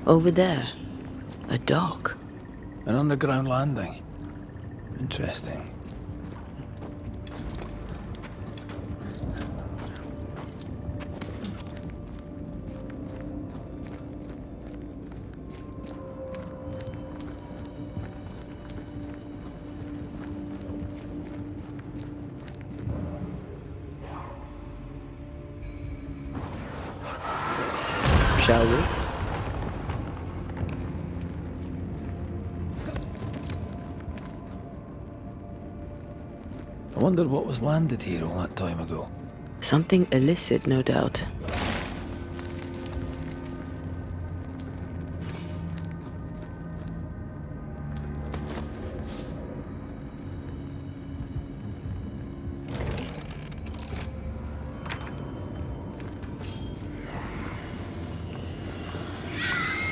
Over there. A dock. An underground landing. Interesting. Shall we? I wonder what was landed here all that time ago. Something illicit, no doubt.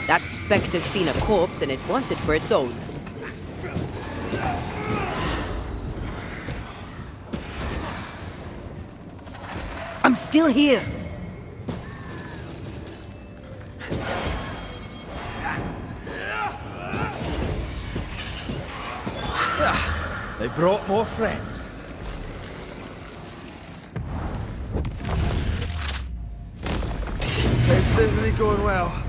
That spectre's seen a corpse and it wants it for its own. I'm still here! They brought more friends. This isn't going well.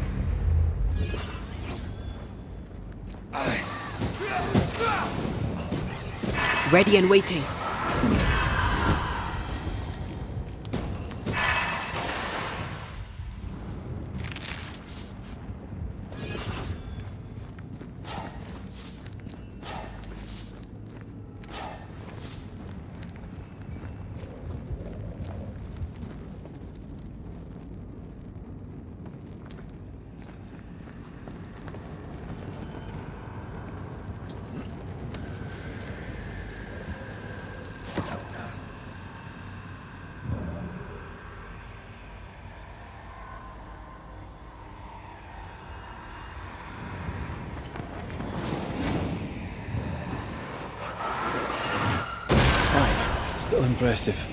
Ready and waiting. Still impressive.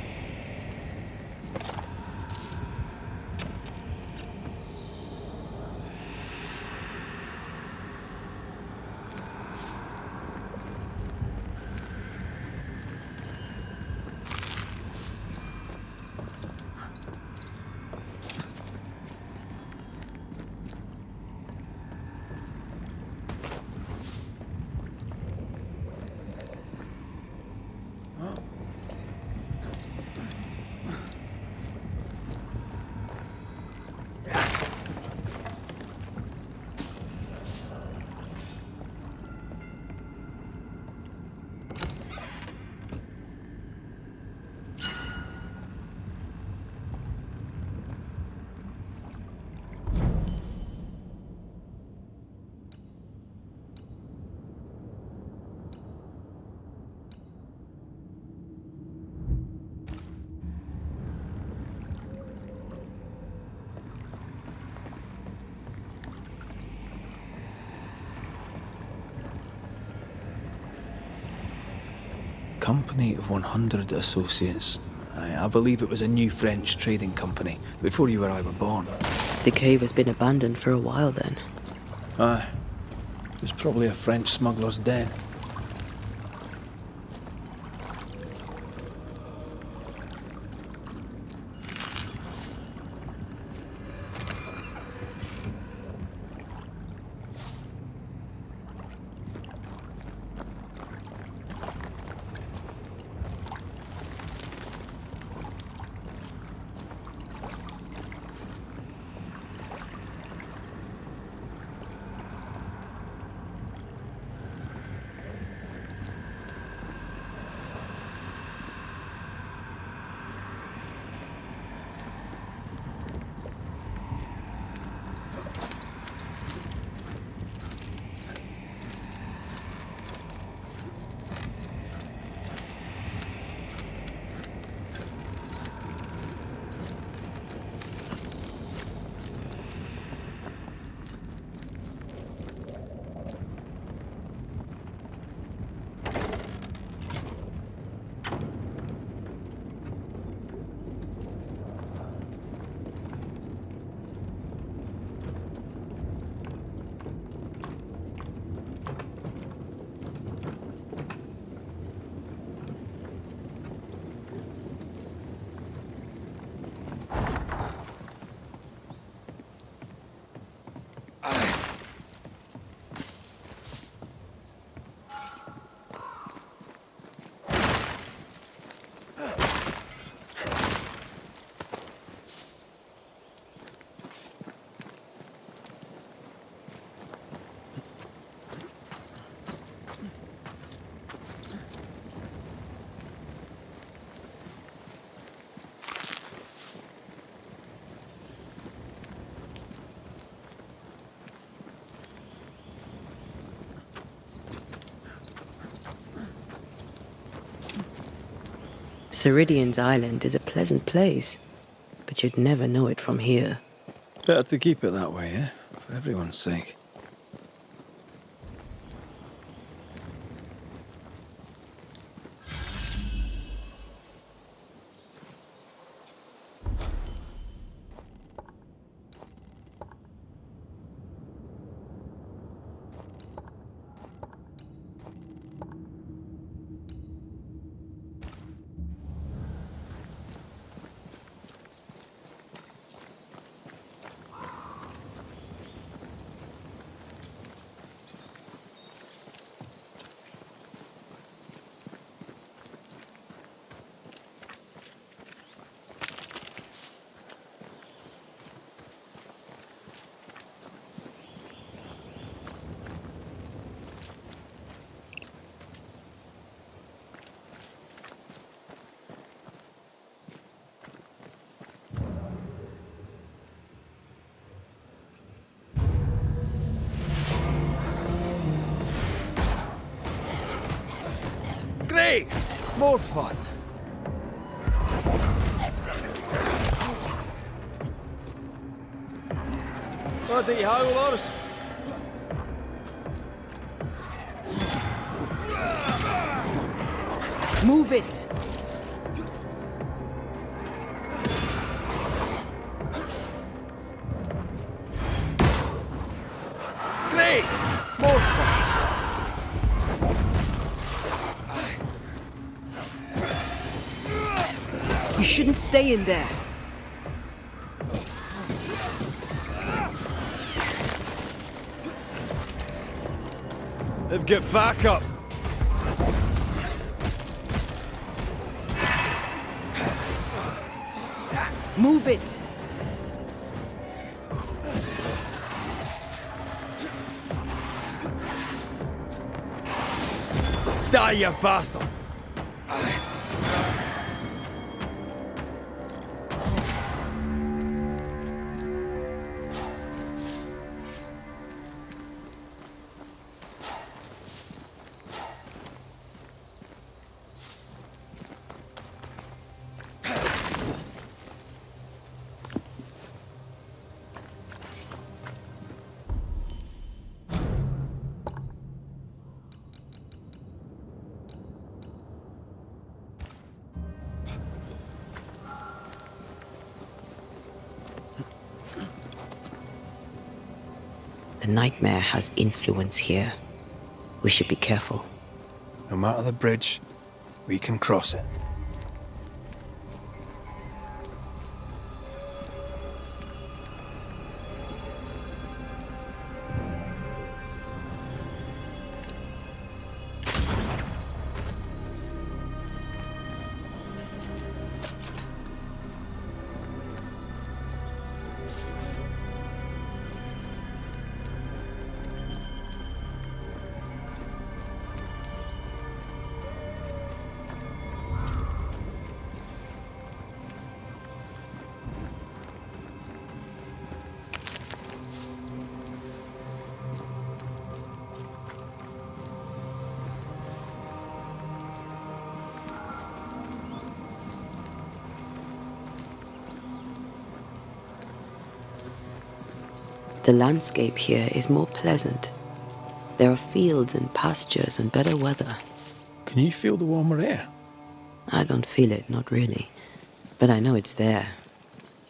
Company of 100 Associates. I believe it was a new French trading company, before you or I were born. The cave has been abandoned for a while then. Aye. It was probably a French smuggler's den. Ceridian's island is a pleasant place, but you'd never know it from here. Better to keep it that way, eh? For everyone's sake. Great! More fun. Bloody howlers! Move it! Great! More fun. You shouldn't stay in there. They've got backup. Move it! Die, you bastard! The nightmare has influence here. We should be careful. No matter the bridge, we can cross it. The landscape here is more pleasant. There are fields and pastures and better weather. Can you feel the warmer air? I don't feel it, not really. But I know it's there.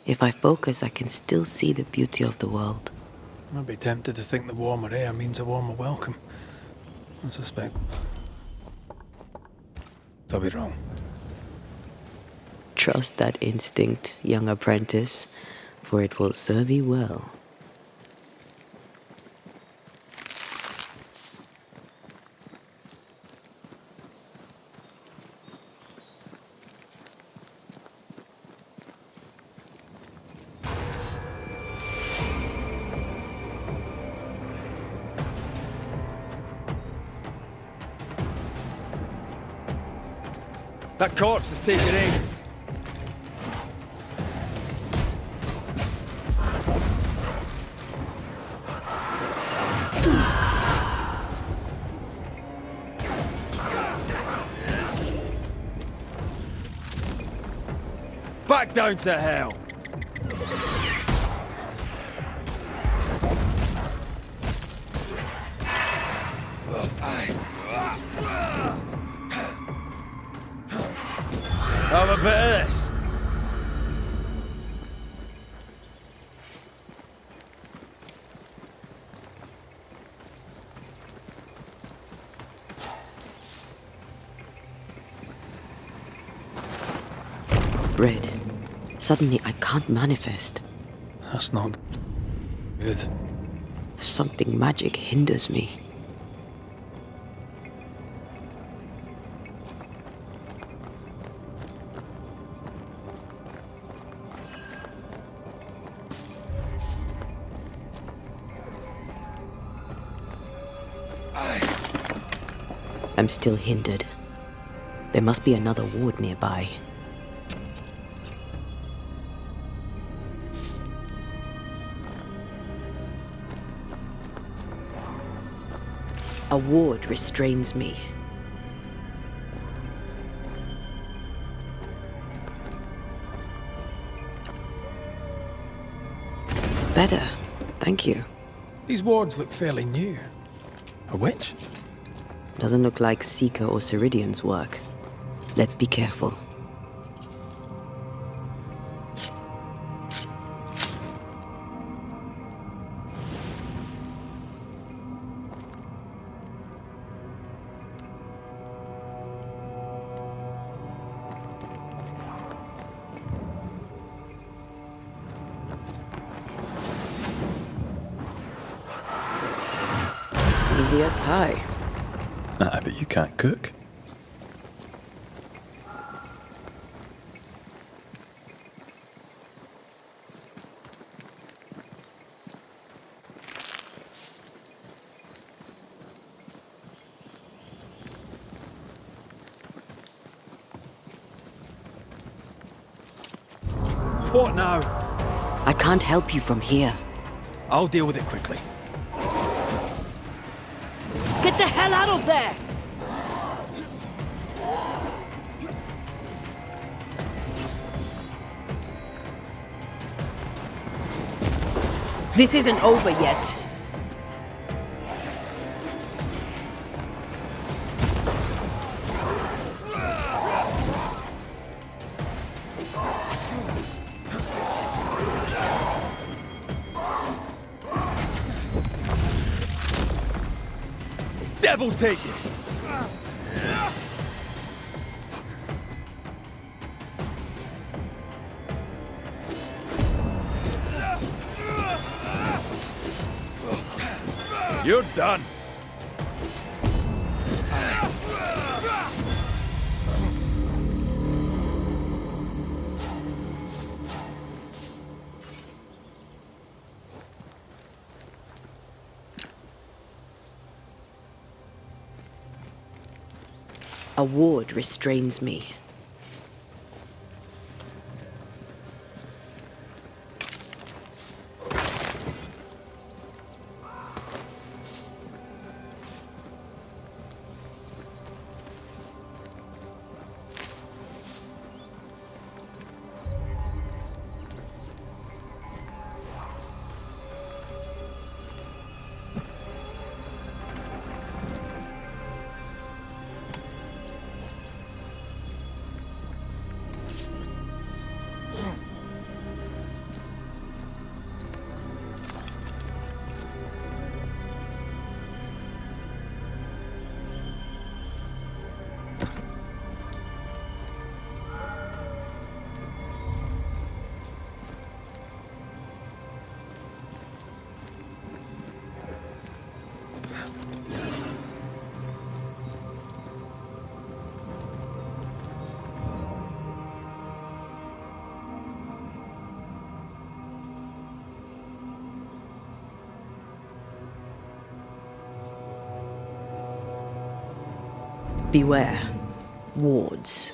If I focus, I can still see the beauty of the world. I'd be tempted to think the warmer air means a warmer welcome. I suspect I'll be wrong. Trust that instinct, young apprentice, for it will serve you well. That corpse is taking aim. Back down to hell! Have a bit of this. Red. Suddenly I can't manifest. That's not good. Something magic hinders me. I'm still hindered. There must be another ward nearby. A ward restrains me. Better, thank you. These wards look fairly new. A witch? Doesn't look like Seeker or Ceridian's work. Let's be careful. Easy as pie. I bet you can't cook. What now? I can't help you from here. I'll deal with it quickly. Get the hell out of there! This isn't over yet. Devil take it! You're done. A ward restrains me. Beware. Wards.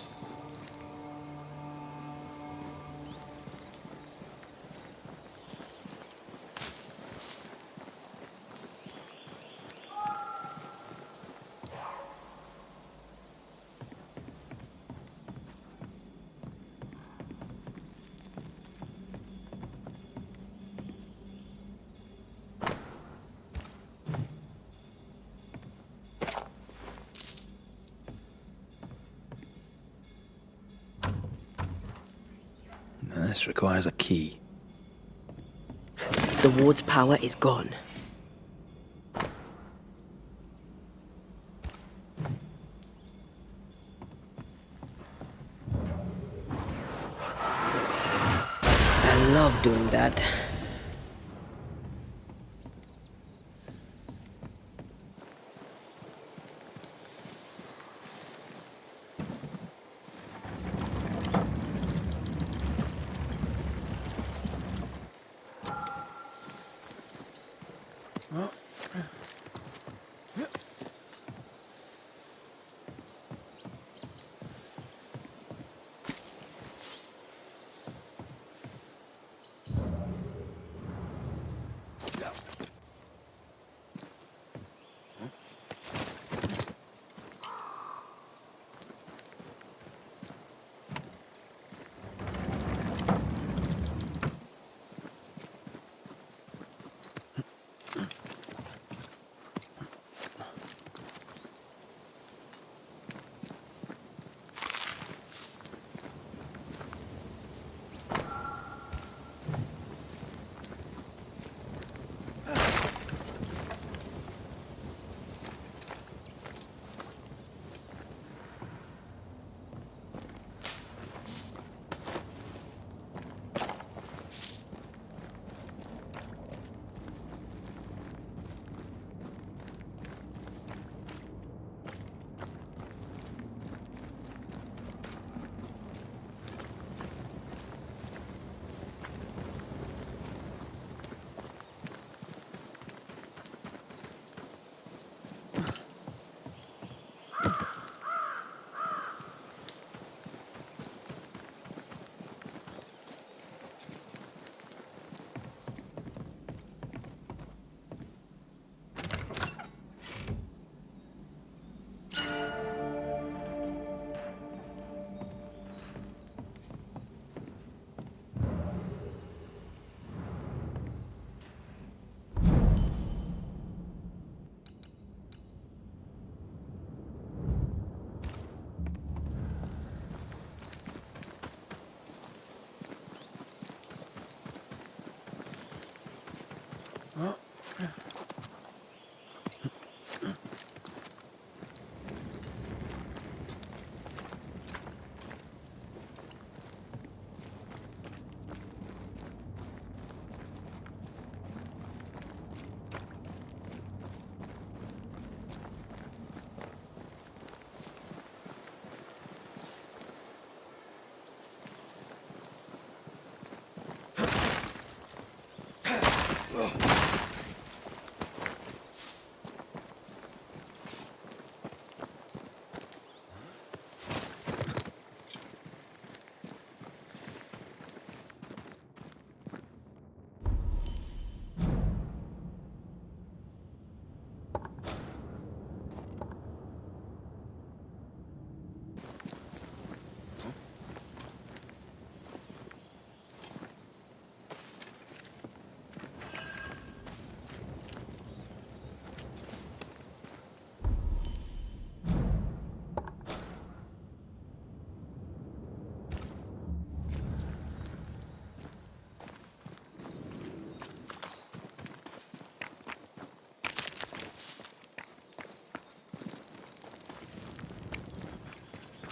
This requires a key. The ward's power is gone. I love doing that.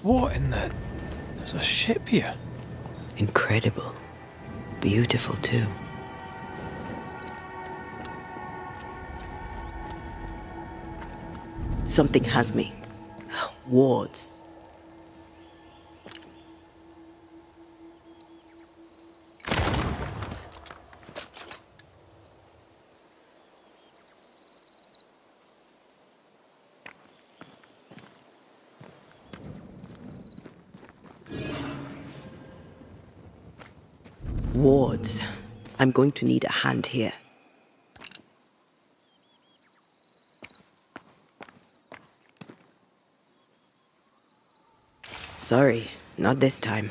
What in the... There's a ship here. Incredible. Beautiful, too. Something has me. Wards. Wards. I'm going to need a hand here. Sorry, not this time.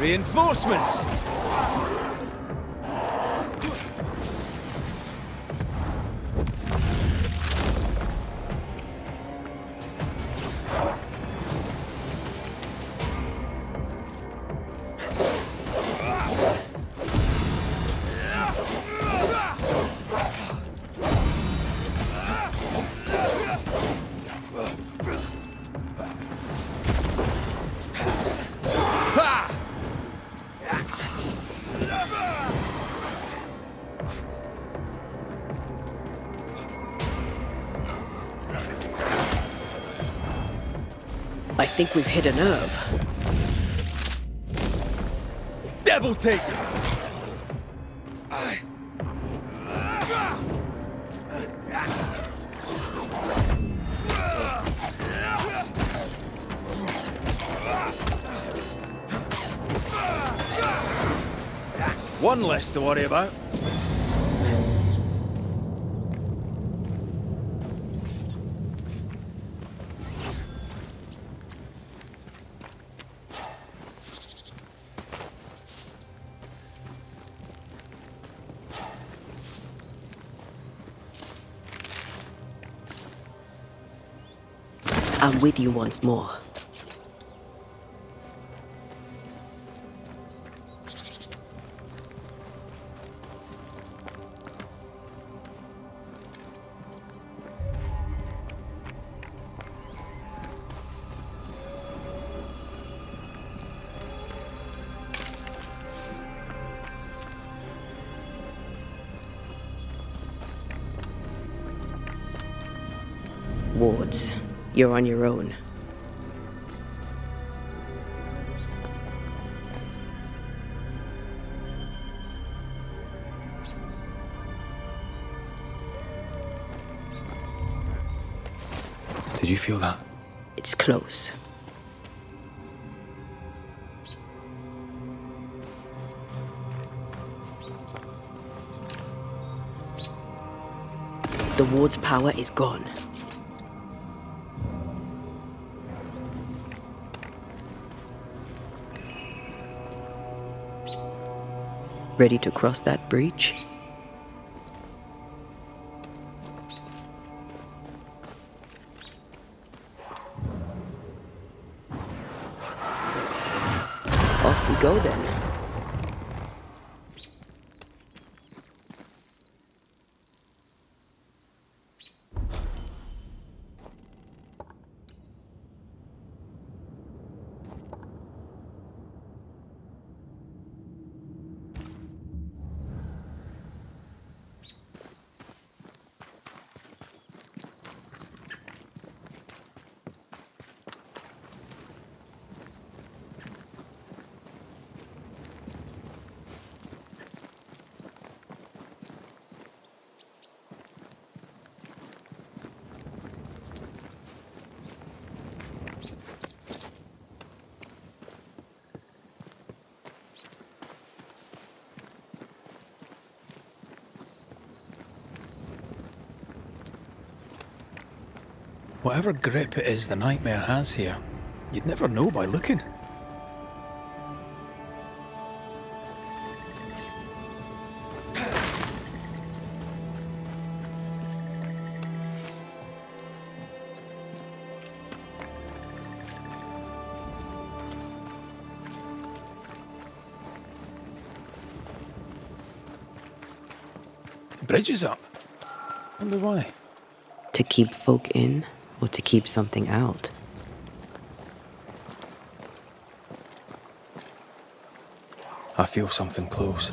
Reinforcements! I think we've hit a nerve. Devil take you! One less to worry about. I'm with you once more. Wards, you're on your own. Did you feel that? It's close. The ward's power is gone. Ready to cross that breach? Off we go then. Whatever grip it is the nightmare has here, you'd never know by looking. The bridge is up. Wonder why. To keep folk in, or to keep something out? I feel something close.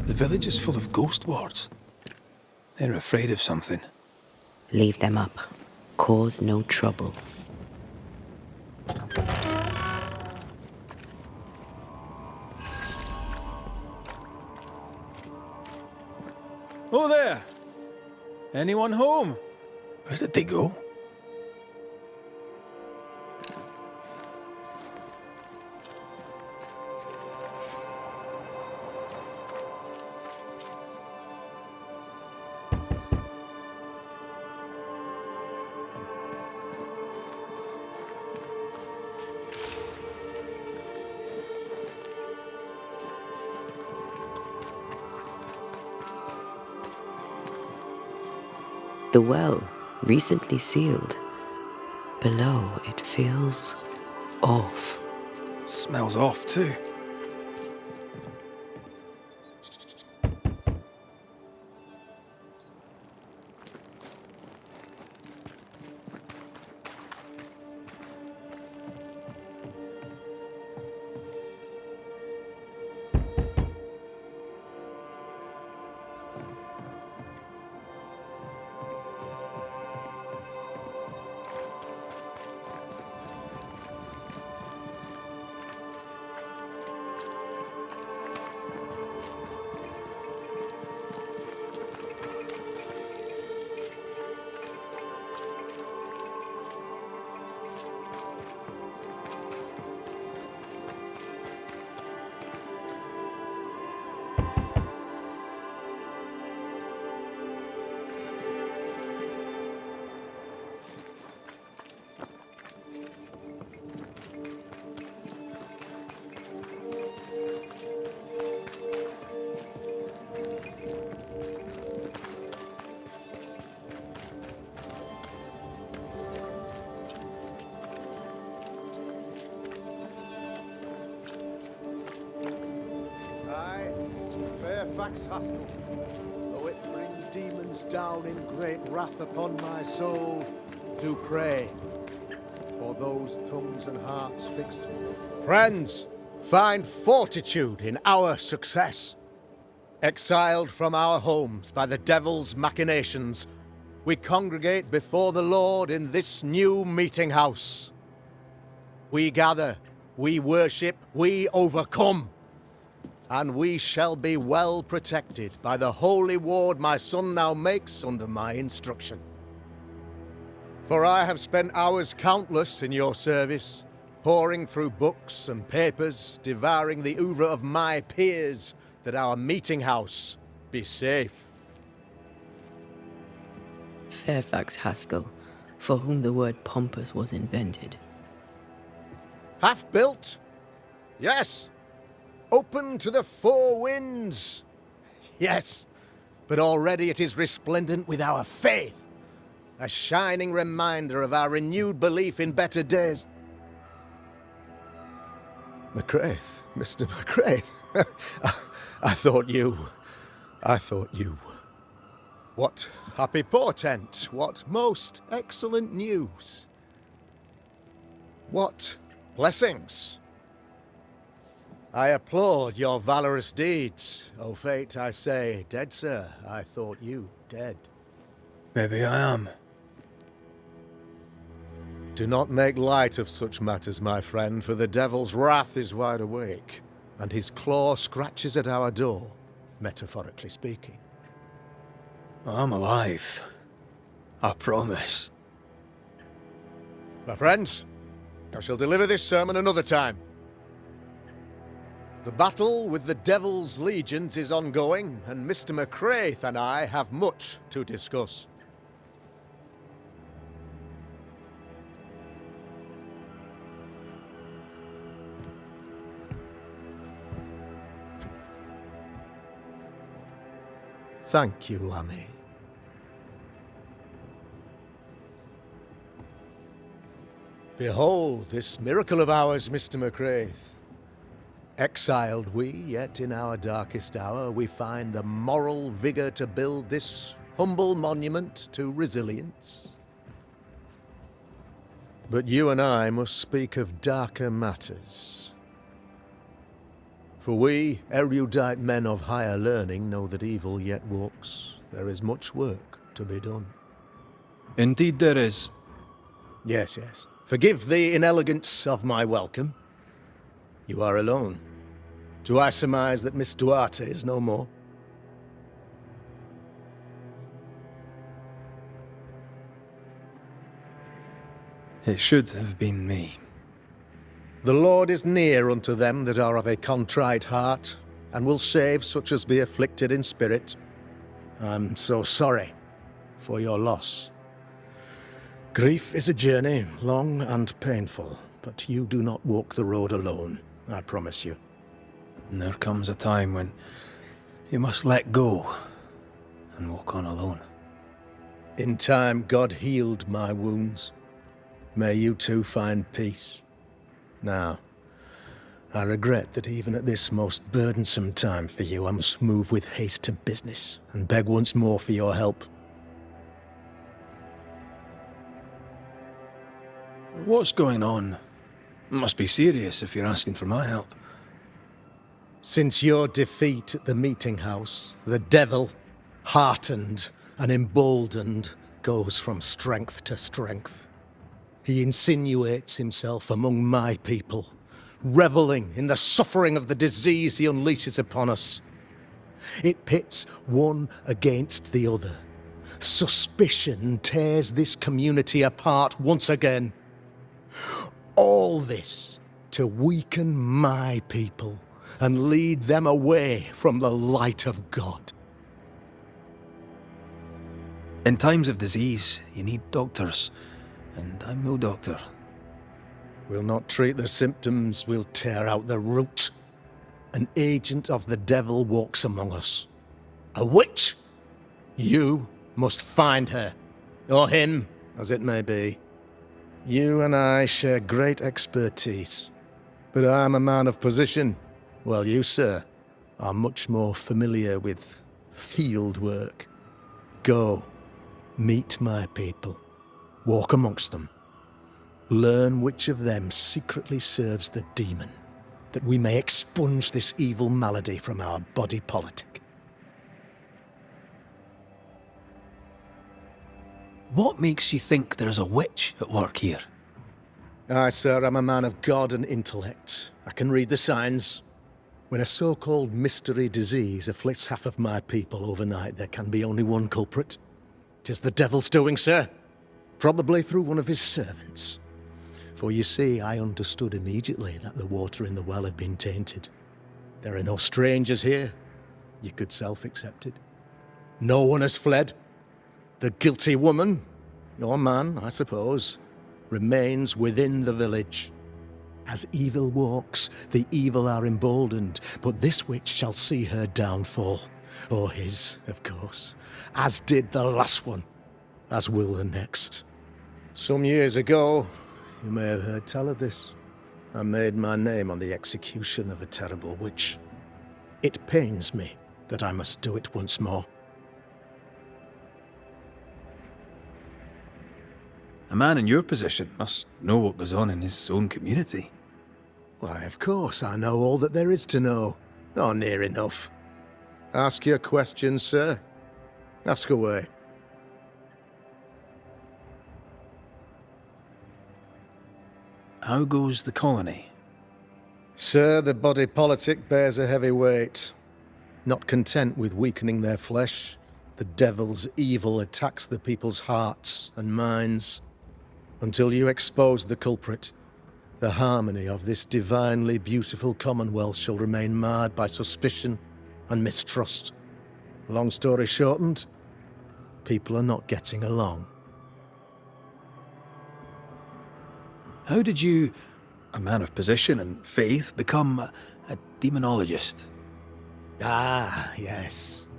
The village is full of ghost wards. They're afraid of something. Leave them up. Cause no trouble. Oh there! Anyone home? Where did they go? The well, recently sealed. Below, it feels off. Smells off too. Fairfax Haskell, though it brings demons down in great wrath upon my soul, do pray for those tongues and hearts fixed. Friends, find fortitude in our success. Exiled from our homes by the devil's machinations, we congregate before the Lord in this new meeting house. We gather, we worship, we overcome. And we shall be well protected by the holy ward my son now makes under my instruction. For I have spent hours countless in your service, poring through books and papers, devouring the oeuvre of my peers, that our meeting house be safe. Fairfax Haskell, for whom the word pompous was invented. Half-built? Yes. Open to the four winds? Yes, but already it is resplendent with our faith, a shining reminder of our renewed belief in better days. McCraith, Mr. McCraith, I thought you. What happy portent, what most excellent news. What blessings. I applaud your valorous deeds. O fate, I say, dead sir, I thought you dead. Maybe I am. Do not make light of such matters, my friend, for the devil's wrath is wide awake, and his claw scratches at our door, metaphorically speaking. I'm alive. I promise. My friends, I shall deliver this sermon another time. The battle with the Devil's legions is ongoing, and Mr. McCraith and I have much to discuss. Thank you, Lammy. Behold this miracle of ours, Mr. McCraith. Exiled we, yet in our darkest hour we find the moral vigour to build this humble monument to resilience. But you and I must speak of darker matters. For we, erudite men of higher learning, know that evil yet walks. There is much work to be done. Indeed there is. Yes, yes. Forgive the inelegance of my welcome. You are alone. Do I surmise that Miss Duarte is no more? It should have been me. The Lord is near unto them that are of a contrite heart, and will save such as be afflicted in spirit. I'm so sorry for your loss. Grief is a journey, long and painful, but you do not walk the road alone, I promise you. And there comes a time when you must let go and walk on alone. In time, God healed my wounds. May you too find peace. Now, I regret that even at this most burdensome time for you, I must move with haste to business and beg once more for your help. What's going on? It must be serious if you're asking for my help. Since your defeat at the meeting house, the devil, heartened and emboldened, goes from strength to strength. He insinuates himself among my people, reveling in the suffering of the disease he unleashes upon us. It pits one against the other. Suspicion tears this community apart once again. All this to weaken my people and lead them away from the light of God. In times of disease, you need doctors, and I'm no doctor. We'll not treat the symptoms, we'll tear out the root. An agent of the devil walks among us. A witch! You must find her, or him, as it may be. You and I share great expertise, but I'm a man of position, while you, sir, are much more familiar with field work. Go, meet my people, walk amongst them. Learn which of them secretly serves the demon, that we may expunge this evil malady from our body politic. What makes you think there's a witch at work here? Aye, sir, I'm a man of God and intellect. I can read the signs. When a so-called mystery disease afflicts half of my people overnight, there can be only one culprit. 'Tis the devil's doing, sir. Probably through one of his servants. For you see, I understood immediately that the water in the well had been tainted. There are no strangers here. You could self-accept it. No one has fled. The guilty woman, your man, I suppose, remains within the village. As evil walks, the evil are emboldened, but this witch shall see her downfall. Or his, of course, as did the last one, as will the next. Some years ago, you may have heard tell of this, I made my name on the execution of a terrible witch. It pains me that I must do it once more. A man in your position must know what goes on in his own community. Why, of course, I know all that there is to know. Or near enough. Ask your questions, sir. Ask away. How goes the colony? Sir, the body politic bears a heavy weight. Not content with weakening their flesh, the devil's evil attacks the people's hearts and minds. Until you expose the culprit, the harmony of this divinely beautiful commonwealth shall remain marred by suspicion and mistrust. Long story shortened, people are not getting along. How did you, a man of position and faith, become a demonologist? Ah, yes.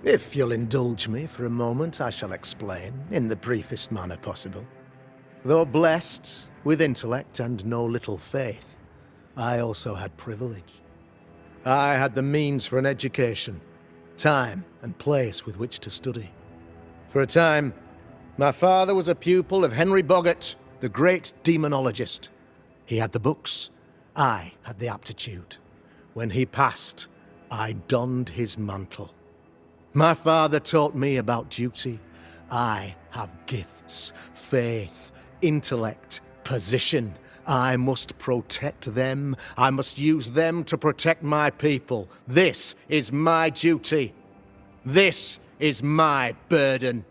If you'll indulge me for a moment, I shall explain in the briefest manner possible. Though blessed with intellect and no little faith, I also had privilege. I had the means for an education, time and place with which to study. For a time, my father was a pupil of Henry Boggart, the great demonologist. He had the books, I had the aptitude. When he passed, I donned his mantle. My father taught me about duty. I have gifts, faith, intellect, position. I must protect them. I must use them to protect my people. This is my duty. This is my burden.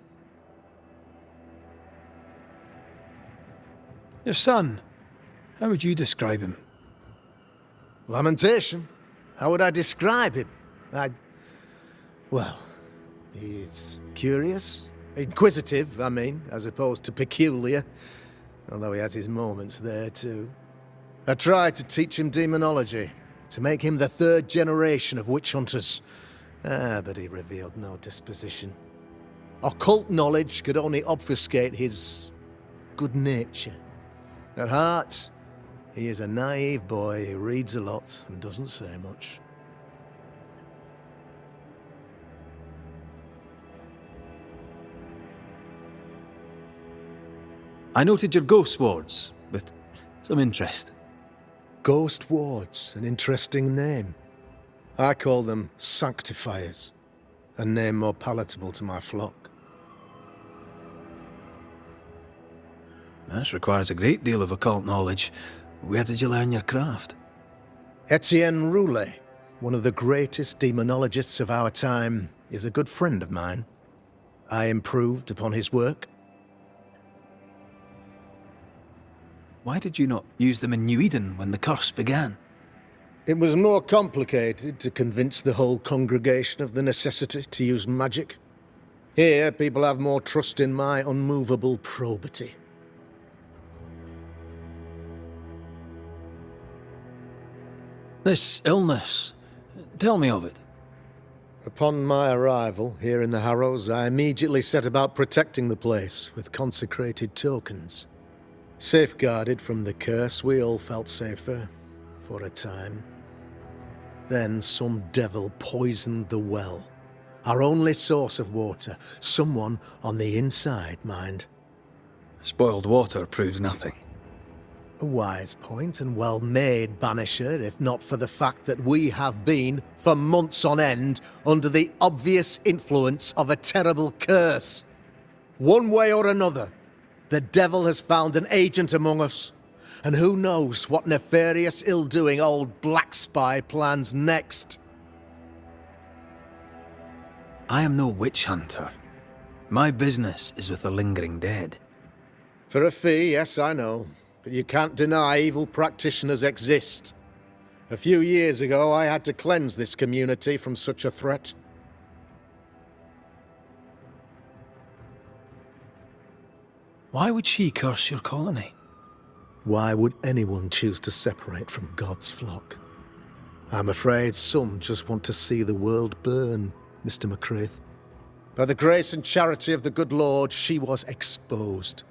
Your son, how would you describe him? Lamentation? How would I describe him? Well, he's curious. Inquisitive, I mean, as opposed to peculiar. Although he has his moments there, too. I tried to teach him demonology, to make him the third generation of witch hunters. But he revealed no disposition. Occult knowledge could only obfuscate his good nature. At heart, he is a naive boy who reads a lot and doesn't say much. I noted your ghost wards with some interest. Ghost wards, an interesting name. I call them sanctifiers, a name more palatable to my flock. This requires a great deal of occult knowledge. Where did you learn your craft? Etienne Roulet, one of the greatest demonologists of our time, is a good friend of mine. I improved upon his work. Why did you not use them in New Eden when the curse began? It was more complicated to convince the whole congregation of the necessity to use magic. Here, people have more trust in my unmovable probity. This illness, tell me of it. Upon my arrival here in the Harrows, I immediately set about protecting the place with consecrated tokens. Safeguarded from the curse, we all felt safer, for a time. Then some devil poisoned the well, our only source of water. Someone on the inside, mind. Spoiled water proves nothing. A wise point and well made, Banisher, if not for the fact that we have been, for months on end, under the obvious influence of a terrible curse. One way or another, the devil has found an agent among us, and who knows what nefarious ill-doing old Black Spy plans next. I am no witch hunter. My business is with the lingering dead. For a fee, yes, I know. But you can't deny evil practitioners exist. A few years ago, I had to cleanse this community from such a threat. Why would she curse your colony? Why would anyone choose to separate from God's flock? I'm afraid some just want to see the world burn, Mr. McCraith. By the grace and charity of the good Lord, she was exposed.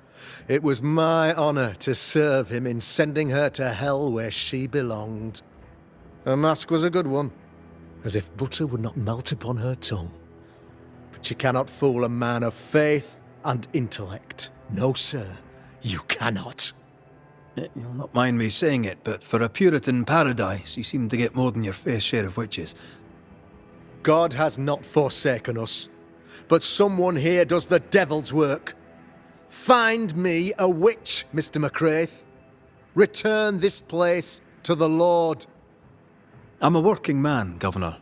It was my honor to serve him in sending her to hell where she belonged. Her mask was a good one, as if butter would not melt upon her tongue. But you cannot fool a man of faith and intellect. No, sir, you cannot. You'll not mind me saying it, but for a Puritan paradise, you seem to get more than your fair share of witches. God has not forsaken us, but someone here does the devil's work. Find me a witch, Mr. McCraith. Return this place to the Lord. I'm a working man, Governor,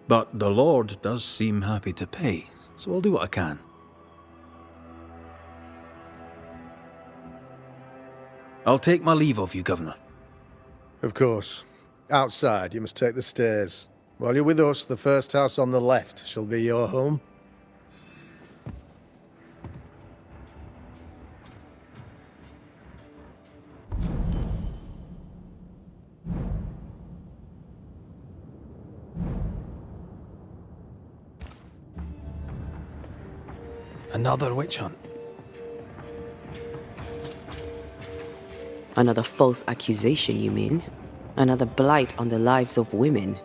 but the Lord does seem happy to pay, so I'll do what I can. I'll take my leave of you, Governor. Of course. Outside, you must take the stairs. While you're with us, the first house on the left shall be your home. Another witch hunt. Another false accusation, you mean? Another blight on the lives of women?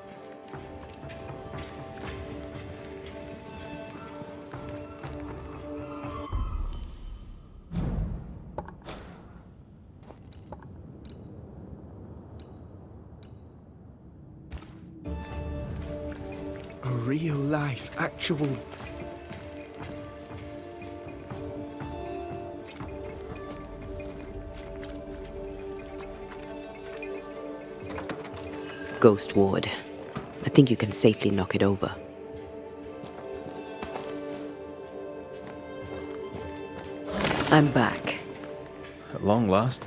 real life, actual... Ghost Ward. I think you can safely knock it over. I'm back. At long last.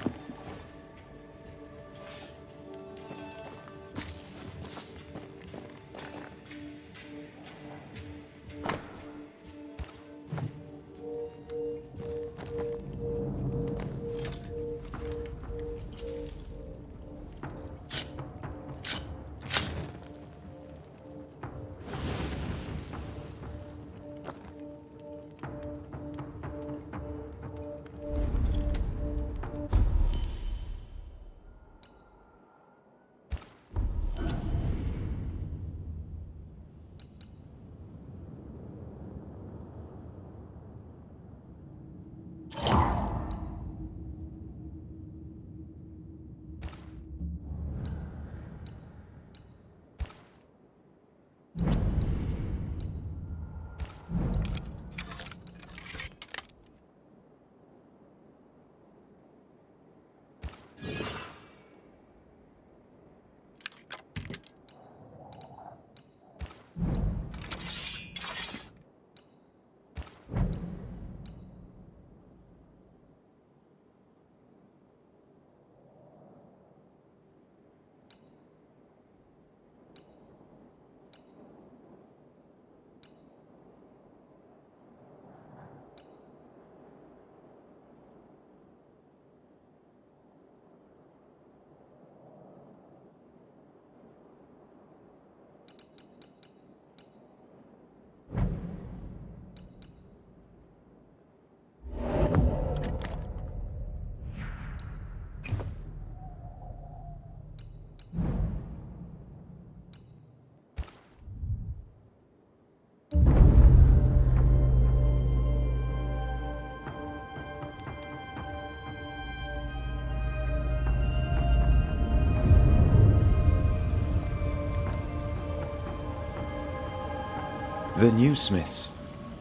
The new Smiths,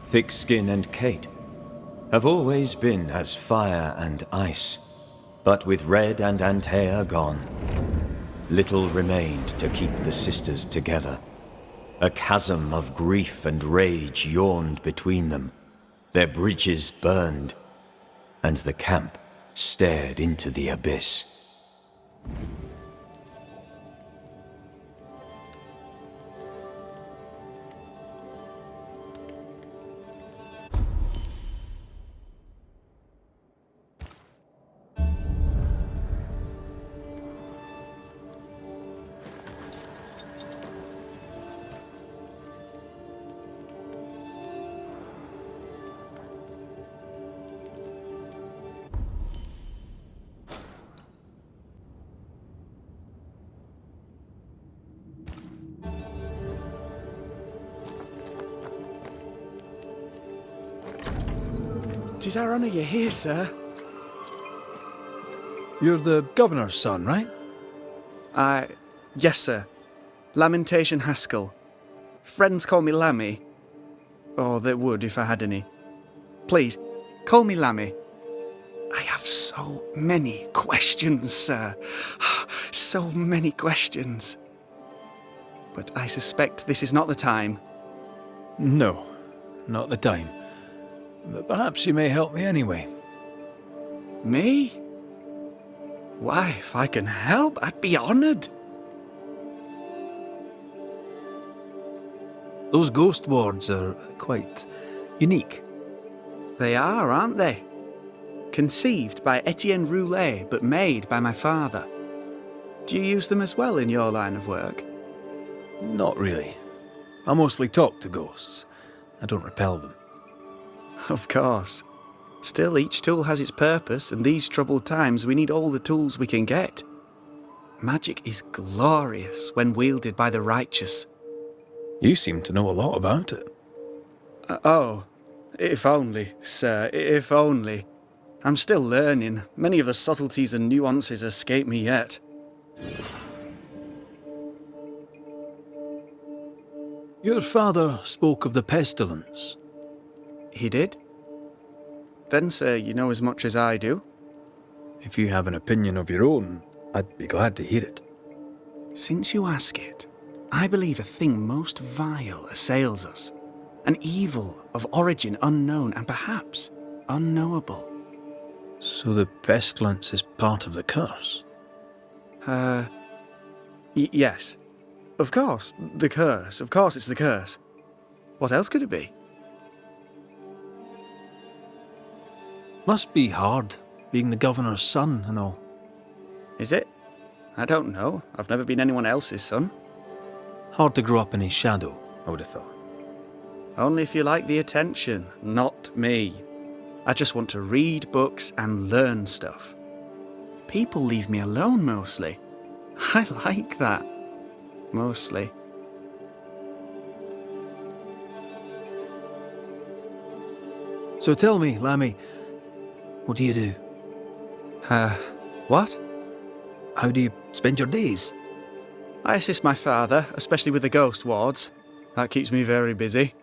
Thickskin and Kate, have always been as fire and ice, but with Red and Antea gone, little remained to keep the sisters together. A chasm of grief and rage yawned between them, their bridges burned, and the camp stared into the abyss. Tis our honour you're here, sir. You're the governor's son, right? Yes, sir. Lamentation Haskell. Friends call me Lammy. Or they would if I had any. Please, call me Lammy. I have so many questions, sir. So many questions. But I suspect this is not the time. No, not the time. But perhaps you may help me anyway. Me? Why, if I can help, I'd be honoured. Those ghost wards are quite unique. They are, aren't they? Conceived by Etienne Roulet, but made by my father. Do you use them as well in your line of work? Not really. I mostly talk to ghosts. I don't repel them. Of course. Still, each tool has its purpose, and these troubled times we need all the tools we can get. Magic is glorious when wielded by the righteous. You seem to know a lot about it. Oh, if only, sir, if only. I'm still learning. Many of the subtleties and nuances escape me yet. Your father spoke of the pestilence. He did? Then, sir, you know as much as I do. If you have an opinion of your own, I'd be glad to hear it. Since you ask it, I believe a thing most vile assails us. An evil of origin unknown and perhaps unknowable. So the pestilence is part of the curse? Yes. Of course, the curse. Of course it's the curse. What else could it be? Must be hard, being the governor's son and all. Is it? I don't know. I've never been anyone else's son. Hard to grow up in his shadow, I would have thought. Only if you like the attention, not me. I just want to read books and learn stuff. People leave me alone mostly. I like that. Mostly. So tell me, Lammy, what do you do? What? How do you spend your days? I assist my father, especially with the ghost wards. That keeps me very busy.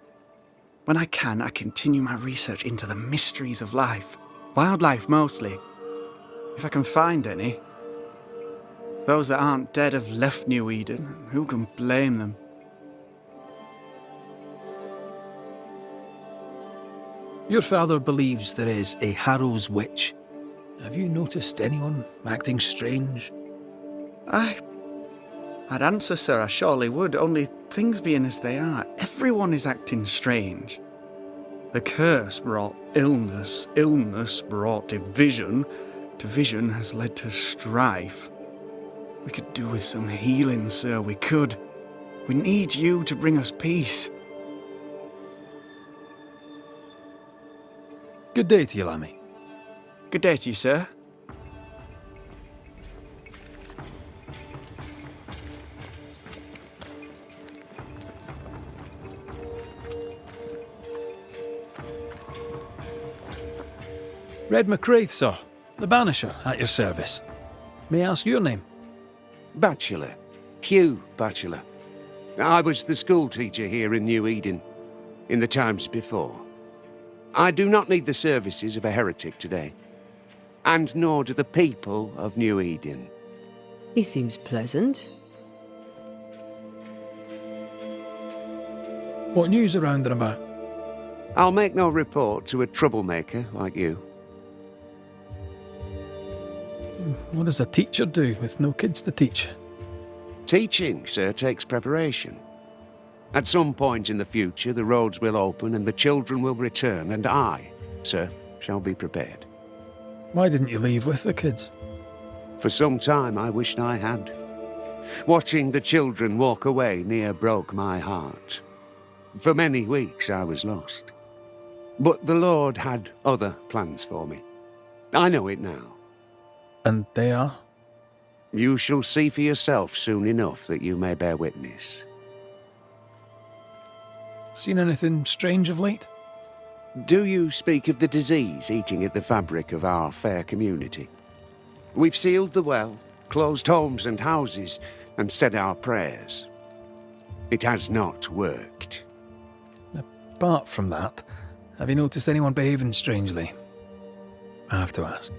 When I can, I continue my research into the mysteries of life. Wildlife, mostly. If I can find any. Those that aren't dead have left New Eden. Who can blame them? Your father believes there is a Harrow's witch. Have you noticed anyone acting strange? I'd answer, sir, I surely would, only things being as they are, everyone is acting strange. The curse brought illness, illness brought division, division has led to strife. We could do with some healing, sir, we could. We need you to bring us peace. Good day to you, Lammy. Good day to you, sir. Red McCraith, sir. The Banisher, at your service. May I ask your name? Bachelor. Hugh Bachelor. I was the school teacher here in New Eden, in the times before. I do not need the services of a heretic today, and nor do the people of New Eden. He seems pleasant. What news around and about? I'll make no report to a troublemaker like you. What does a teacher do with no kids to teach? Teaching, sir, takes preparation. At some point in the future, the roads will open and the children will return, and I, sir, shall be prepared. Why didn't you leave with the kids? For some time I wished I had. Watching the children walk away near broke my heart. For many weeks I was lost. But the Lord had other plans for me. I know it now. And they are? You shall see for yourself soon enough that you may bear witness. Seen anything strange of late? Do you speak of the disease eating at the fabric of our fair community? We've sealed the well, closed homes and houses, and said our prayers. It has not worked. Apart from that, have you noticed anyone behaving strangely? I have to ask.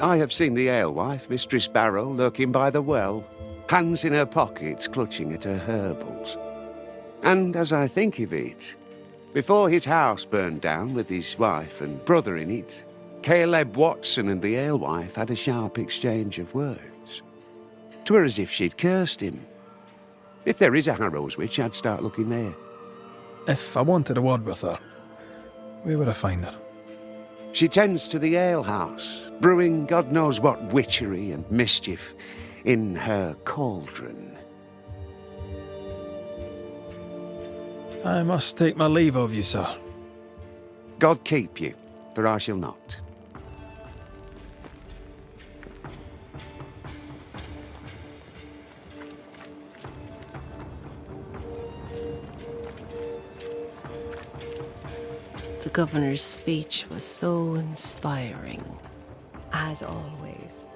I have seen the alewife, Mistress Barrow, lurking by the well, hands in her pockets clutching at her herbals. And as I think of it, before his house burned down with his wife and brother in it, Caleb Watson and the alewife had a sharp exchange of words. 'Twere as if she'd cursed him. If there is a Harrow's witch, I'd start looking there. If I wanted a word with her, where would I find her? She tends to the alehouse, brewing God knows what witchery and mischief in her cauldron. I must take my leave of you, sir. God keep you, for I shall not. The governor's speech was so inspiring. As always.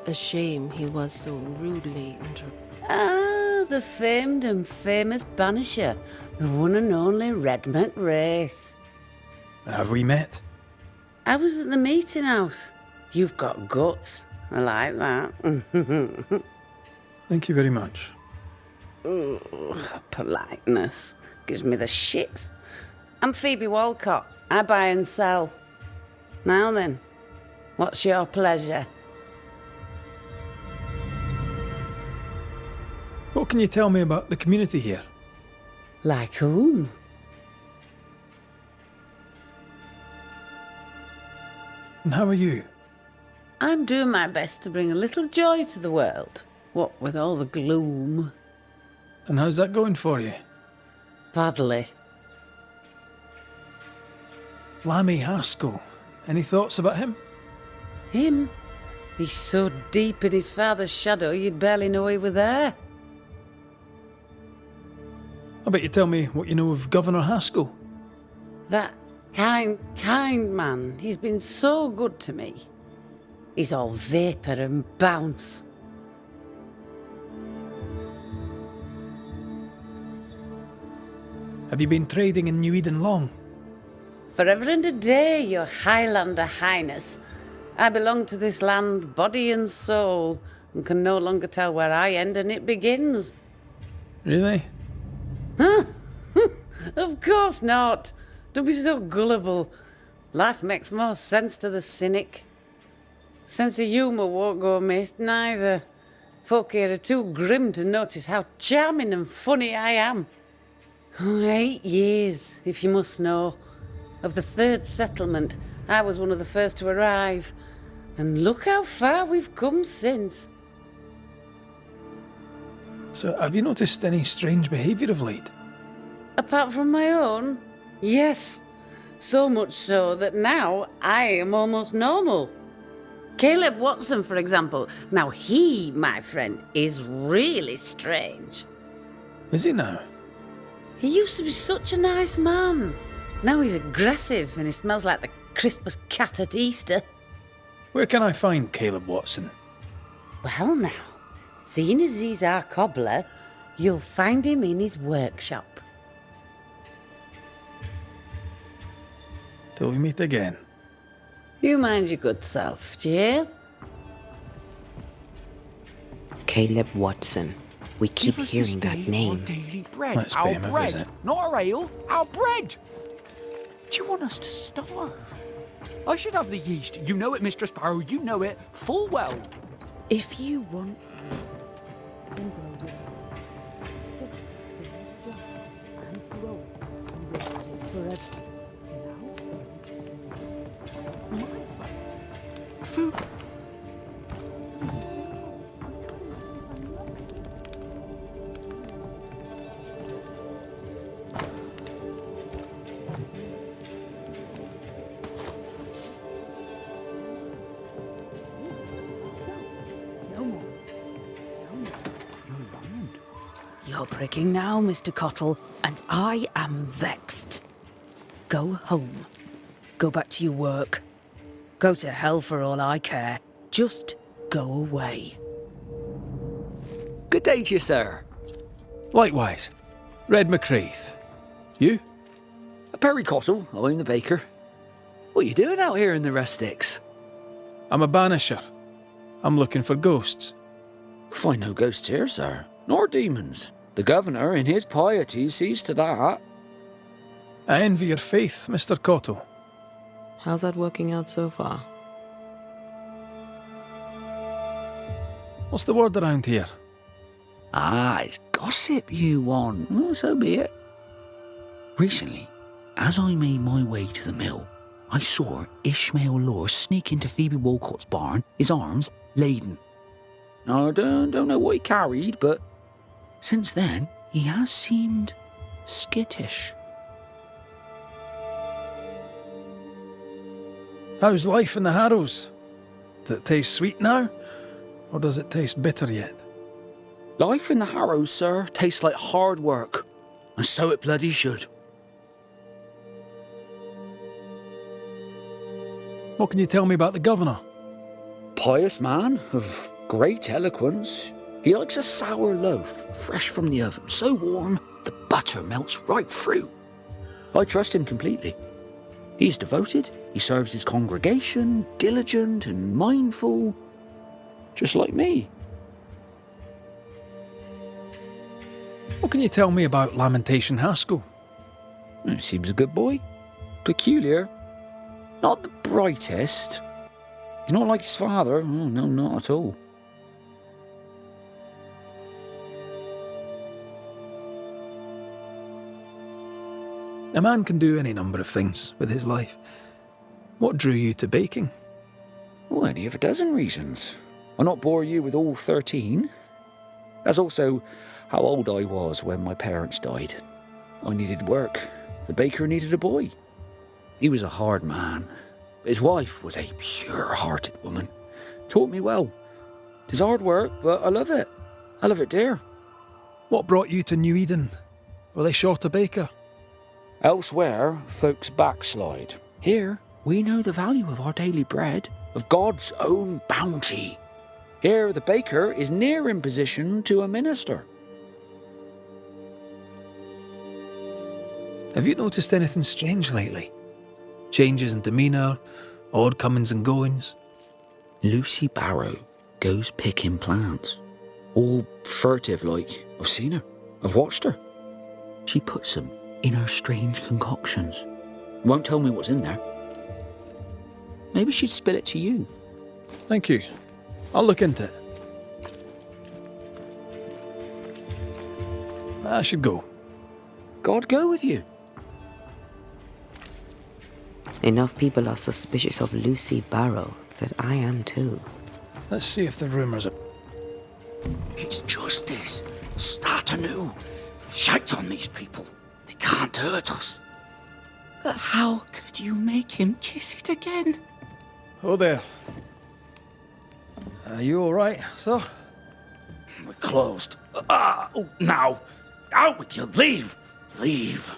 A shame he was so rudely interrupted. the famed and famous Banisher, the one and only Red McWraith. Have we met? I was at the meeting house. You've got guts. I like that. Thank you very much. Ooh, politeness. Gives me the shits. I'm Phoebe Walcott. I buy and sell. Now then, what's your pleasure? What can you tell me about the community here? Like whom? And how are you? I'm doing my best to bring a little joy to the world. What with all the gloom. And how's that going for you? Badly. Lammy Haskell. Any thoughts about him? Him? He's so deep in his father's shadow you'd barely know he were there. I bet you tell me what you know of Governor Haskell. That kind man. He's been so good to me. He's all vapour and bounce. Have you been trading in New Eden long? Forever and a day, your Highlander Highness. I belong to this land, body and soul, and can no longer tell where I end and it begins. Really? Of course not. Don't be so gullible. Life makes more sense to the cynic. Sense of humour won't go amiss, neither. Folk here are too grim to notice how charming and funny I am. 8 years, if you must know. Of the third settlement, I was one of the first to arrive. And look how far we've come since. So, have you noticed any strange behaviour of late? Apart from my own? Yes. So much so that now I am almost normal. Caleb Watson, for example. Now he, my friend, is really strange. Is he now? He used to be such a nice man. Now he's aggressive and he smells like the Christmas cat at Easter. Where can I find Caleb Watson? Well now, seeing as he's our cobbler, you'll find him in his workshop. Till we meet again. You mind your good self, do you hear? Caleb Watson. We keep hearing that name. Daily bread. Let's pay Our him a bread, visit. not our ale. Our bread. Do you want us to starve? I should have the yeast. You know it, Mistress Barrow. You know it full well. If you want... Food. You're pricking now, Mr. Cottle, and I am vexed. Go home. Go back to your work. Go to hell for all I care. Just go away. Good day to you, sir. Likewise. Red McWraith. You? Perry Cottle, I'm the baker. What are you doing out here in the rustics? I'm a banisher. I'm looking for ghosts. Find no ghosts here, sir, nor demons. The governor, in his piety, sees to that. I envy your faith, Mr. Cotto. How's that working out so far? What's the word around here? Ah, it's gossip you want. Oh, so be it. Recently, as I made my way to the mill, I saw Ishmael Lore sneak into Phoebe Walcott's barn, his arms laden. I don't know what he carried, but Since then, he has seemed skittish. How's life in the Harrows? Does it taste sweet now? Or does it taste bitter yet? life in the Harrows, sir, tastes like hard work. And so it bloody should. What can you tell me about the governor? Pious man of great eloquence. He likes a sour loaf, fresh from the oven, so warm the butter melts right through. I trust him completely. He's devoted, he serves his congregation, diligent and mindful, just like me. What can you tell me about Lamentation Haskell? Seems a good boy. Peculiar. Not the brightest. He's not like his father. Oh, no, not at all. A man can do any number of things with his life. What drew you to baking? Oh, any of a dozen reasons. I'll not bore you with all 13. That's also how old I was when my parents died. I needed work. The baker needed a boy. He was a hard man. His wife was a pure-hearted woman. Taught me well. 'Tis hard work, but I love it. I love it, dear. What brought you to New Eden? Were they short a baker? Elsewhere, folks backslide. Here, we know the value of our daily bread, of God's own bounty. Here, the baker is near in position to a minister. Have you noticed anything strange lately? Changes in demeanour, odd comings and goings? Lucy Barrow goes picking plants. All furtive like. I've seen her. I've watched her. She puts them in her strange concoctions. Won't tell me what's in there. Maybe she'd spill it to you. Thank you. I'll look into it. I should go. God go with you. Enough people are suspicious of Lucy Barrow that I am too. Let's see if the rumours are... It's justice. Start anew. Shout on these people. They can't hurt us. But how could you make him kiss it again? Oh there. Are you all right, sir? We're closed. Now. Out with you. Leave. Leave.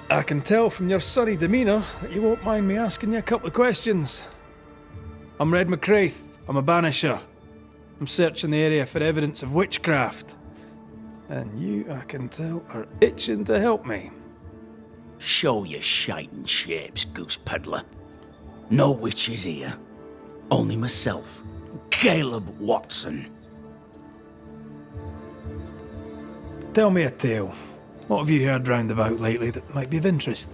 I can tell from your sunny demeanour that you won't mind me asking you a couple of questions. I'm Red McCraith. I'm a banisher. I'm searching the area for evidence of witchcraft. And you, I can tell, are itching to help me. Show your shiting shapes, goose peddler. No witches here. Only myself, Caleb Watson. Tell me a tale. What have you heard round about lately that might be of interest?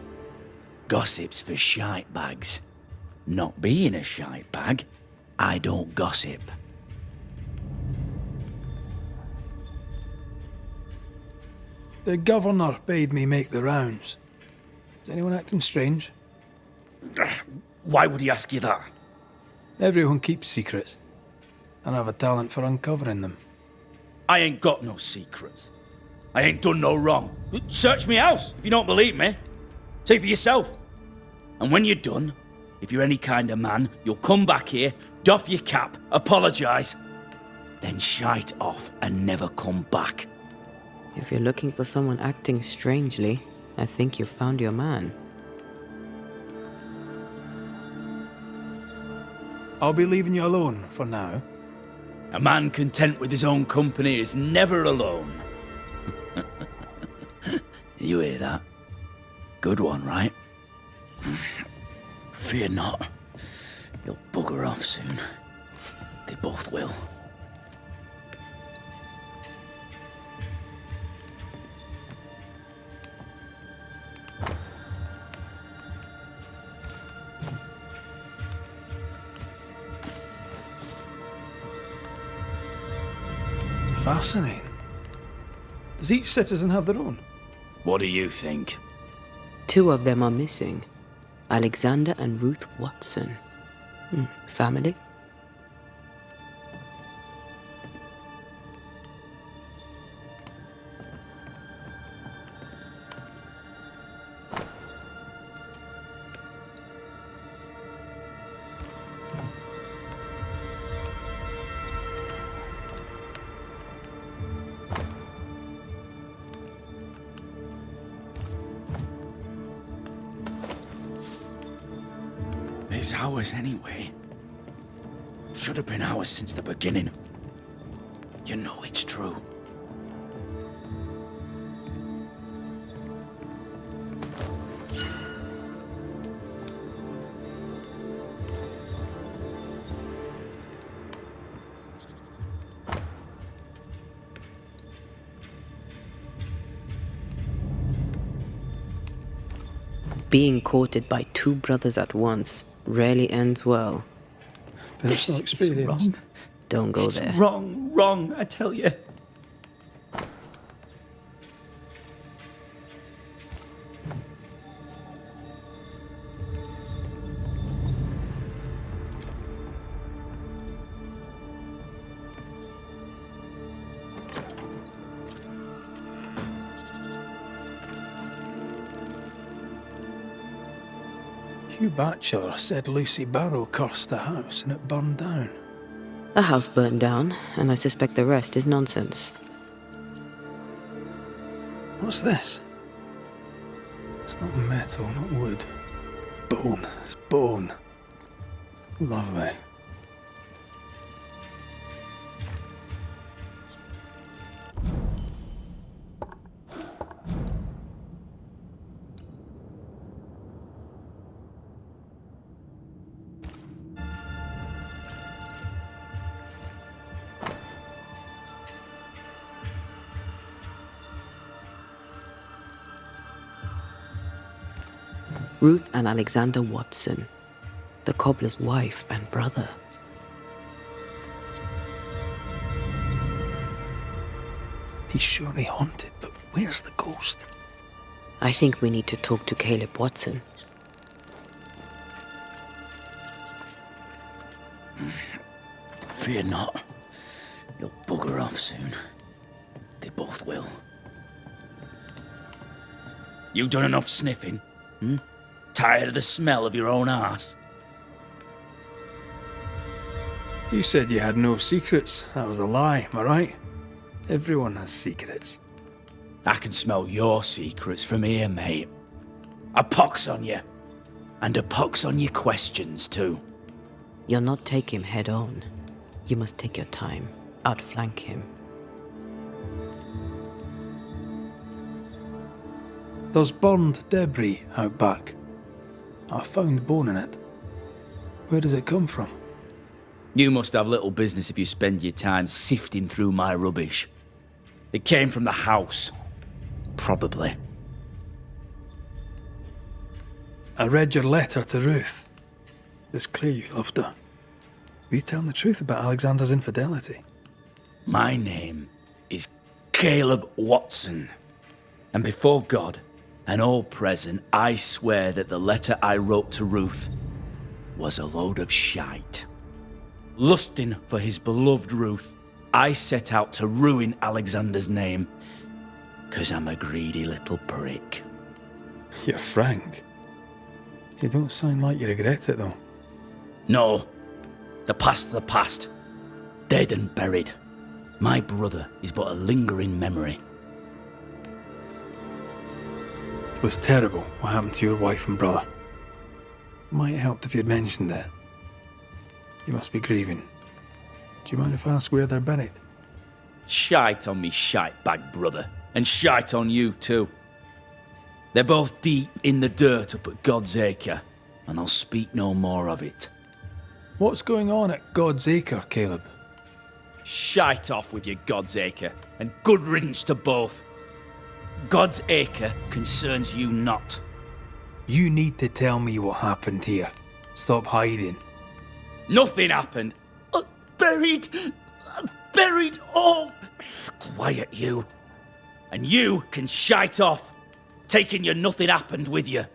Gossip's for shite bags. Not being a shite bag, I don't gossip. The governor bade me make the rounds. Is anyone acting strange? Why would he ask you that? Everyone keeps secrets, and I have a talent for uncovering them. I ain't got no secrets. I ain't done no wrong. Search me house if you don't believe me. See for yourself. And when you're done, if you're any kind of man, you'll come back here, doff your cap, apologise, then shite off and never come back. If you're looking for someone acting strangely, I think you've found your man. I'll be leaving you alone for now. A man content with his own company is never alone. You hear that? Good one, right? Fear not. He'll bugger off soon. They both will. Fascinating. Does each citizen have their own? What do you think? 2 of them are missing. Alexander and Ruth Watson. Family? It's ours anyway. Should have been ours since the beginning. You know it's true. Being courted by two brothers at once rarely ends well. Personal experience. Wrong. Don't go It's there. wrong, I tell you. Hugh Batchelor said Lucy Barrow cursed the house and it burned down. A house burned down, and I suspect the rest is nonsense. What's this? It's not metal, not wood. Bone. It's bone. Lovely. Ruth and Alexander Watson, the cobbler's wife and brother. He's surely haunted, but where's the ghost? I think we need to talk to Caleb Watson. Fear not. You'll bugger off soon. They both will. You done enough sniffing? Tired of the smell of your own arse? You said you had no secrets. That was a lie, am I right? Everyone has secrets. I can smell your secrets from here, mate. A pox on you. And a pox on your questions, too. You'll not take him head on. You must take your time, outflank him. There's burned debris out back. I found bone in it. Where does it come from? You must have little business if you spend your time sifting through my rubbish. It came from the house. Probably. I read your letter to Ruth. It's clear you loved her. Were you telling the truth about Alexander's infidelity? My name is Caleb Watson. And before God and all present, I swear that the letter I wrote to Ruth was a load of shite. Lusting for his beloved Ruth, I set out to ruin Alexander's name, 'cause I'm a greedy little prick. You're frank. You don't sound like you regret it, though. No, the past's the past, dead and buried. My brother is but a lingering memory. It was terrible what happened to your wife and brother. Might have helped if you'd mentioned it. You must be grieving. Do you mind if I ask where they're buried? Shite on me shite-bag brother, and shite on you too. They're both deep in the dirt up at God's Acre, and I'll speak no more of it. What's going on at God's Acre, Caleb? Shite off with your God's Acre, and good riddance to both. God's Acre concerns you not. You need to tell me what happened here. Stop hiding. Nothing happened. Buried all. Quiet, you. And you can shite off, taking your nothing happened with you.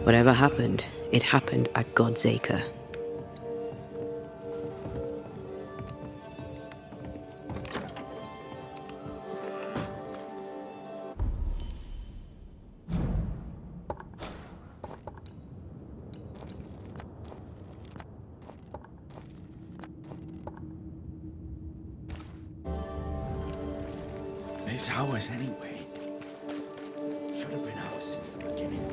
Whatever happened, it happened at God's Acre. It's ours anyway. Should have been ours since the beginning.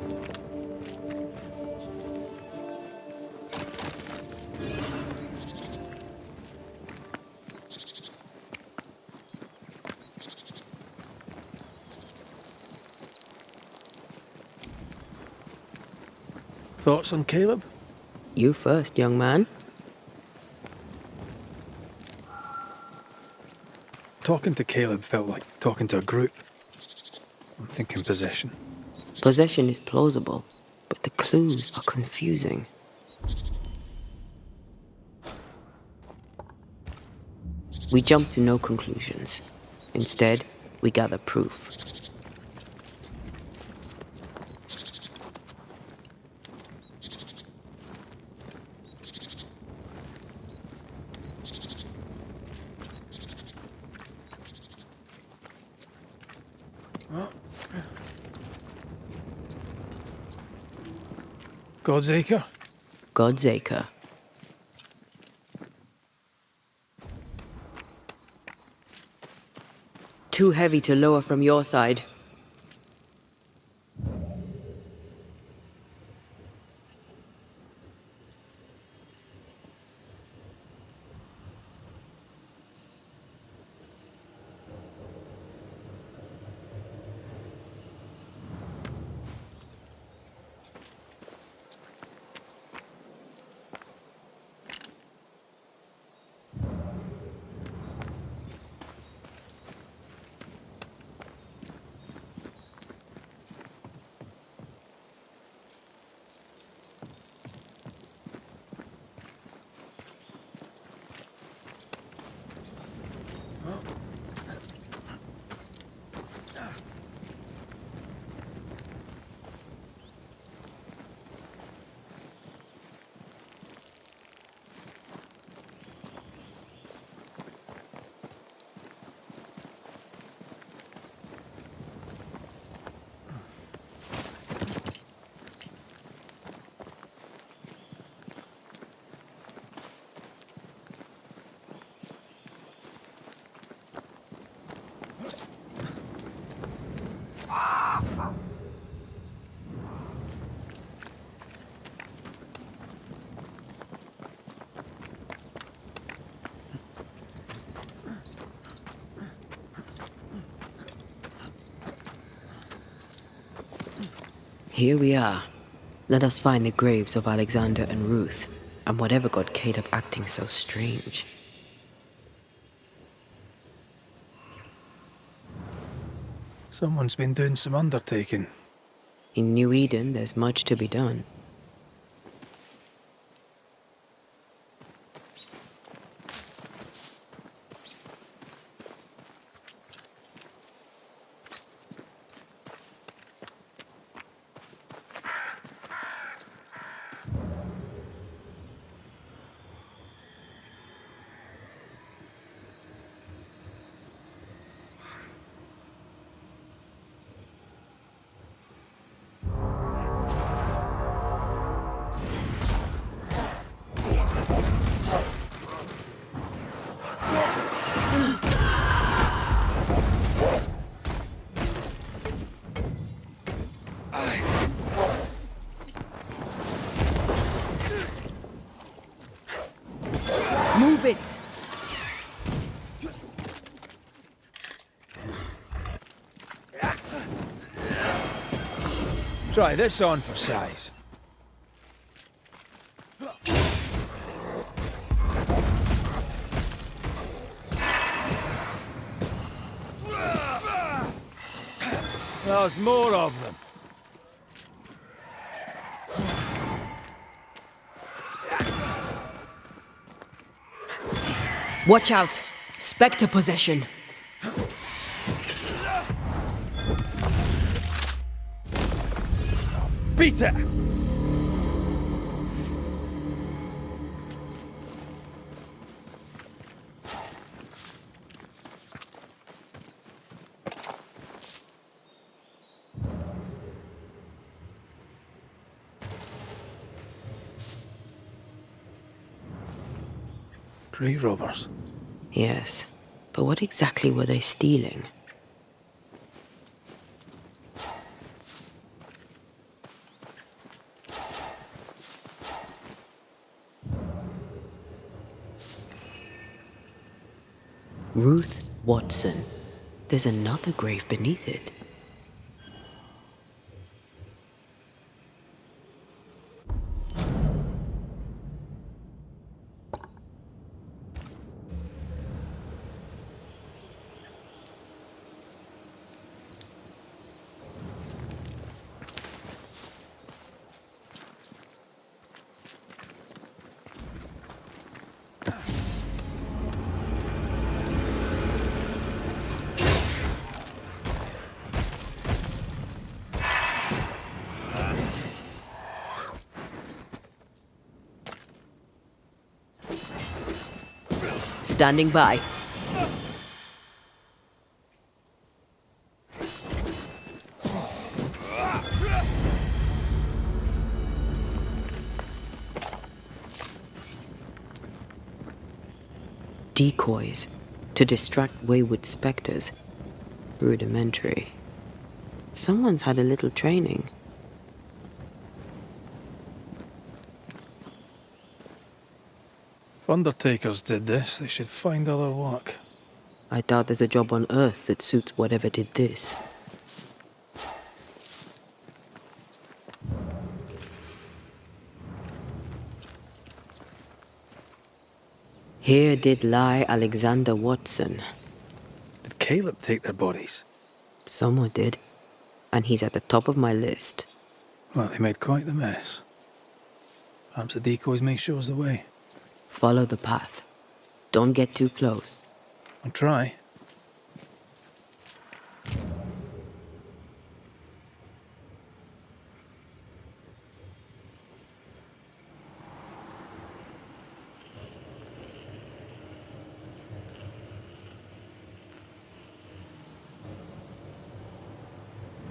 Thoughts on Caleb? You first, young man. Talking to Caleb felt like talking to a group. I'm thinking possession. Possession is plausible, but the clues are confusing. We jump to no conclusions. Instead, we gather proof. God's Acre? God's Acre. Too heavy to lower from your side. Here we are. Let us find the graves of Alexander and Ruth, and whatever got Caleb acting so strange. Someone's been doing some undertaking. In New Eden, there's much to be done. Move it! Try this on for size. There's more of them. Watch out! Spectre possession! Beat it! Grave robbers. Yes, but what exactly were they stealing? Ruth Watson. There's another grave beneath it. Standing by. Decoys to distract wayward specters. Rudimentary. Someone's had a little training. If undertakers did this, they should find other work. I doubt there's a job on Earth that suits whatever did this. Here did lie Alexander Watson. Did Caleb take their bodies? Someone did. And he's at the top of my list. Well, they made quite the mess. Perhaps the decoys may show us the way. Follow the path. Don't get too close. I'll try.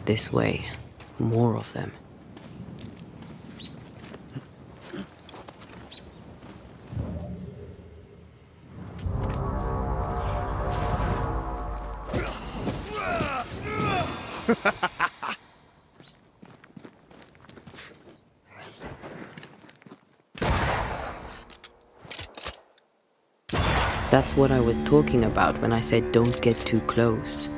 This way. More of them. That's what I was talking about when I said don't get too close.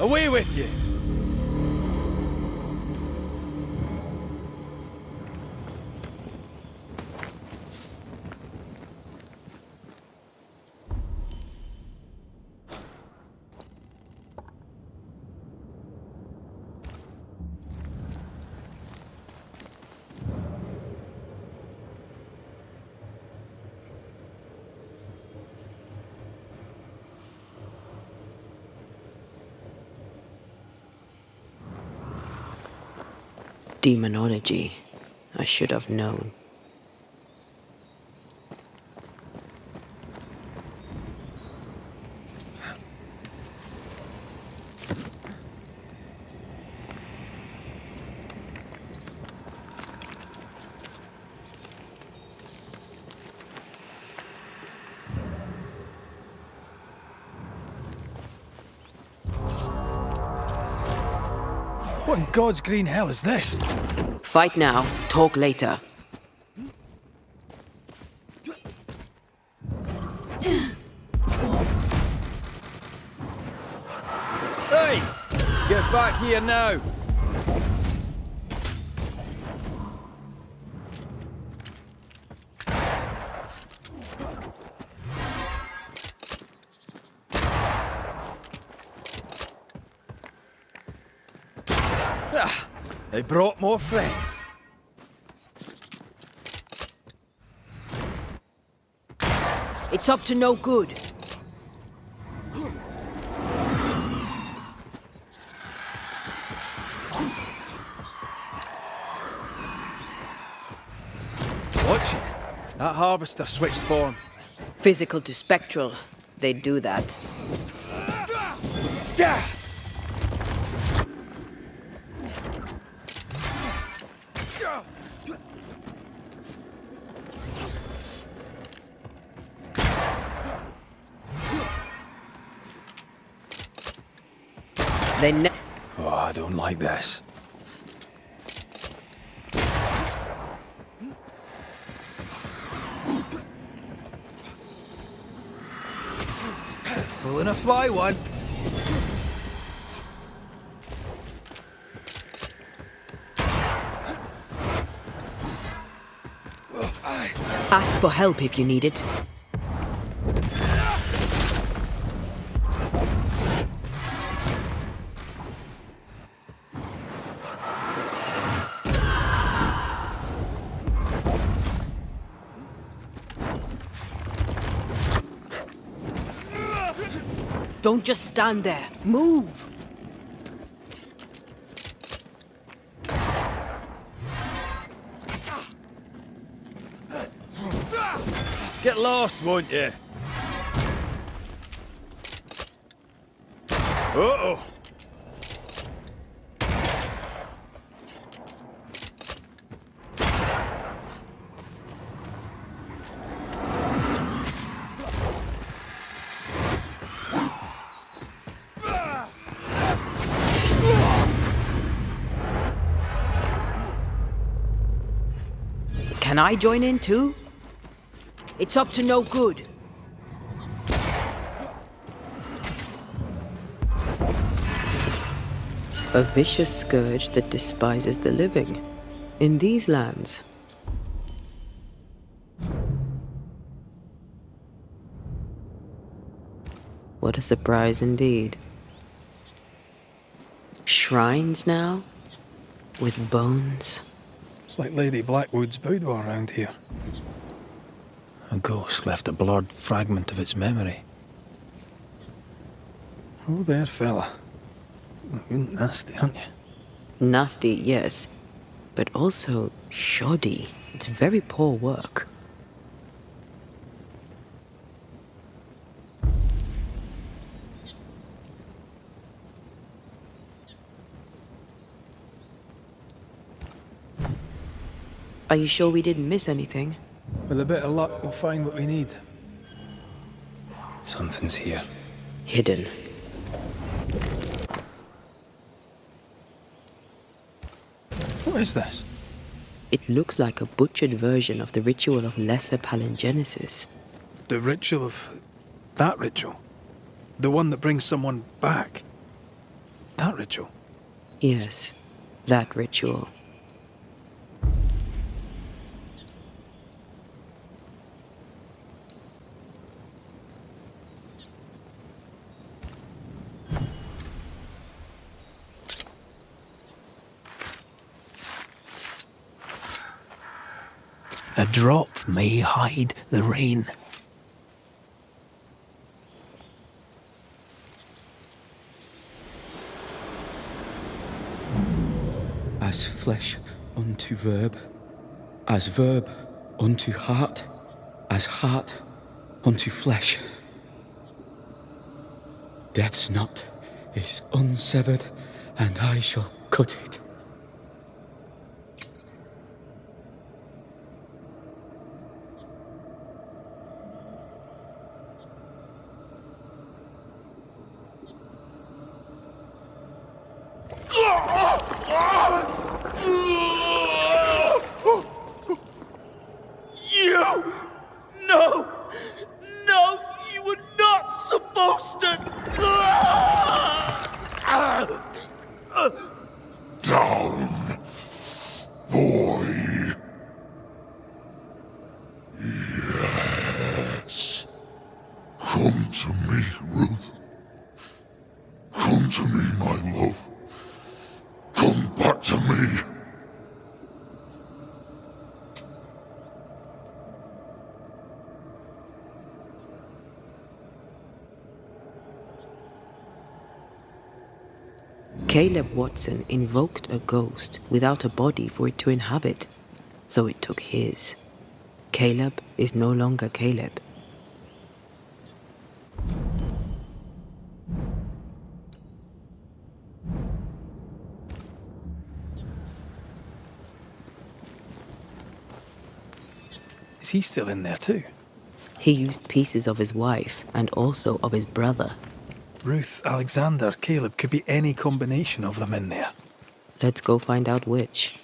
Away with you! Demonology. I should have known. What in God's green hell is this? Fight now, talk later. Hey! Get back here now! They brought more friends. It's up to no good. Watch it. That harvester switched form. Physical to spectral. They do that. Oh, I don't like this. Pulling a fly one. Ask for help if you need it. Don't just stand there. Move! Get lost, won't you? Uh-oh. Can I join in too? It's up to no good. A vicious scourge that despises the living. In these lands. What a surprise indeed. Shrines now? With bones? It's like Lady Blackwood's boudoir around here. A ghost left a blurred fragment of its memory. Oh there, fella. You're nasty, aren't you? Nasty, yes. But also shoddy. It's very poor work. Are you sure we didn't miss anything? With a bit of luck, we'll find what we need. Something's here. Hidden. What is this? It looks like a butchered version of the ritual of Lesser Palingenesis. The ritual of... that ritual? The one that brings someone back? That ritual? Yes, that ritual. A drop may hide the rain. As flesh unto verb, as verb unto heart, as heart unto flesh. Death's knot is unsevered, and I shall cut it. Down, boy. Yes. Come to me, Ruth. Come to me, my love. Come back to me. Caleb Watson invoked a ghost without a body for it to inhabit, so it took his. Caleb is no longer Caleb. Is he still in there too? He used pieces of his wife and also of his brother. Ruth, Alexander, Caleb, could be any combination of them in there. Let's go find out which.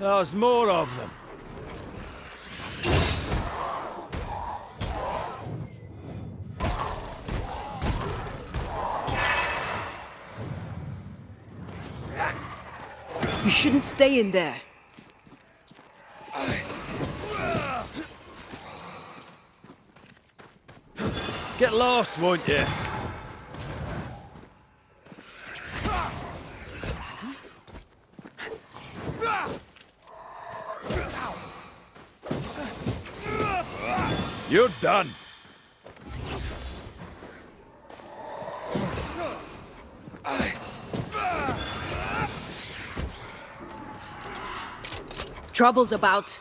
There's more of them. You shouldn't stay in there. Get lost, won't you? You're done. Trouble's about.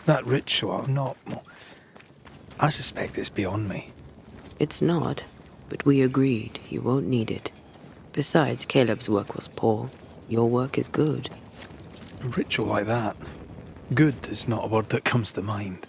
That ritual, not... I suspect it's beyond me. It's not, but we agreed you won't need it. Besides, Caleb's work was poor. Your work is good. A ritual like that. Good is not a word that comes to mind.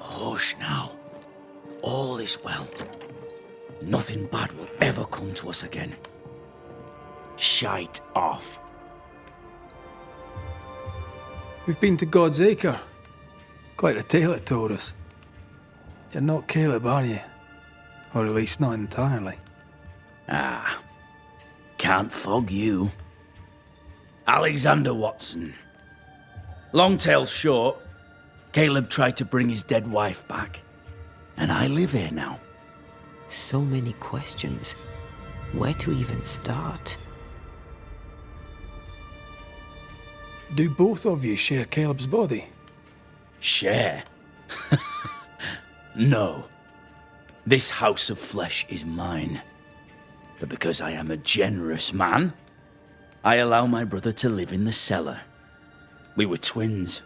Hush now. All is well. Nothing bad will ever come to us again. Shite off. We've been to God's Acre. Quite a tale it told us. You're not Caleb, are you? Or at least not entirely. Ah. Can't fog you. Alexander Watson. Long tale short, Caleb tried to bring his dead wife back. And I live here now. So many questions. Where to even start? Do both of you share Caleb's body? Share? No. This house of flesh is mine. But because I am a generous man, I allow my brother to live in the cellar. We were twins.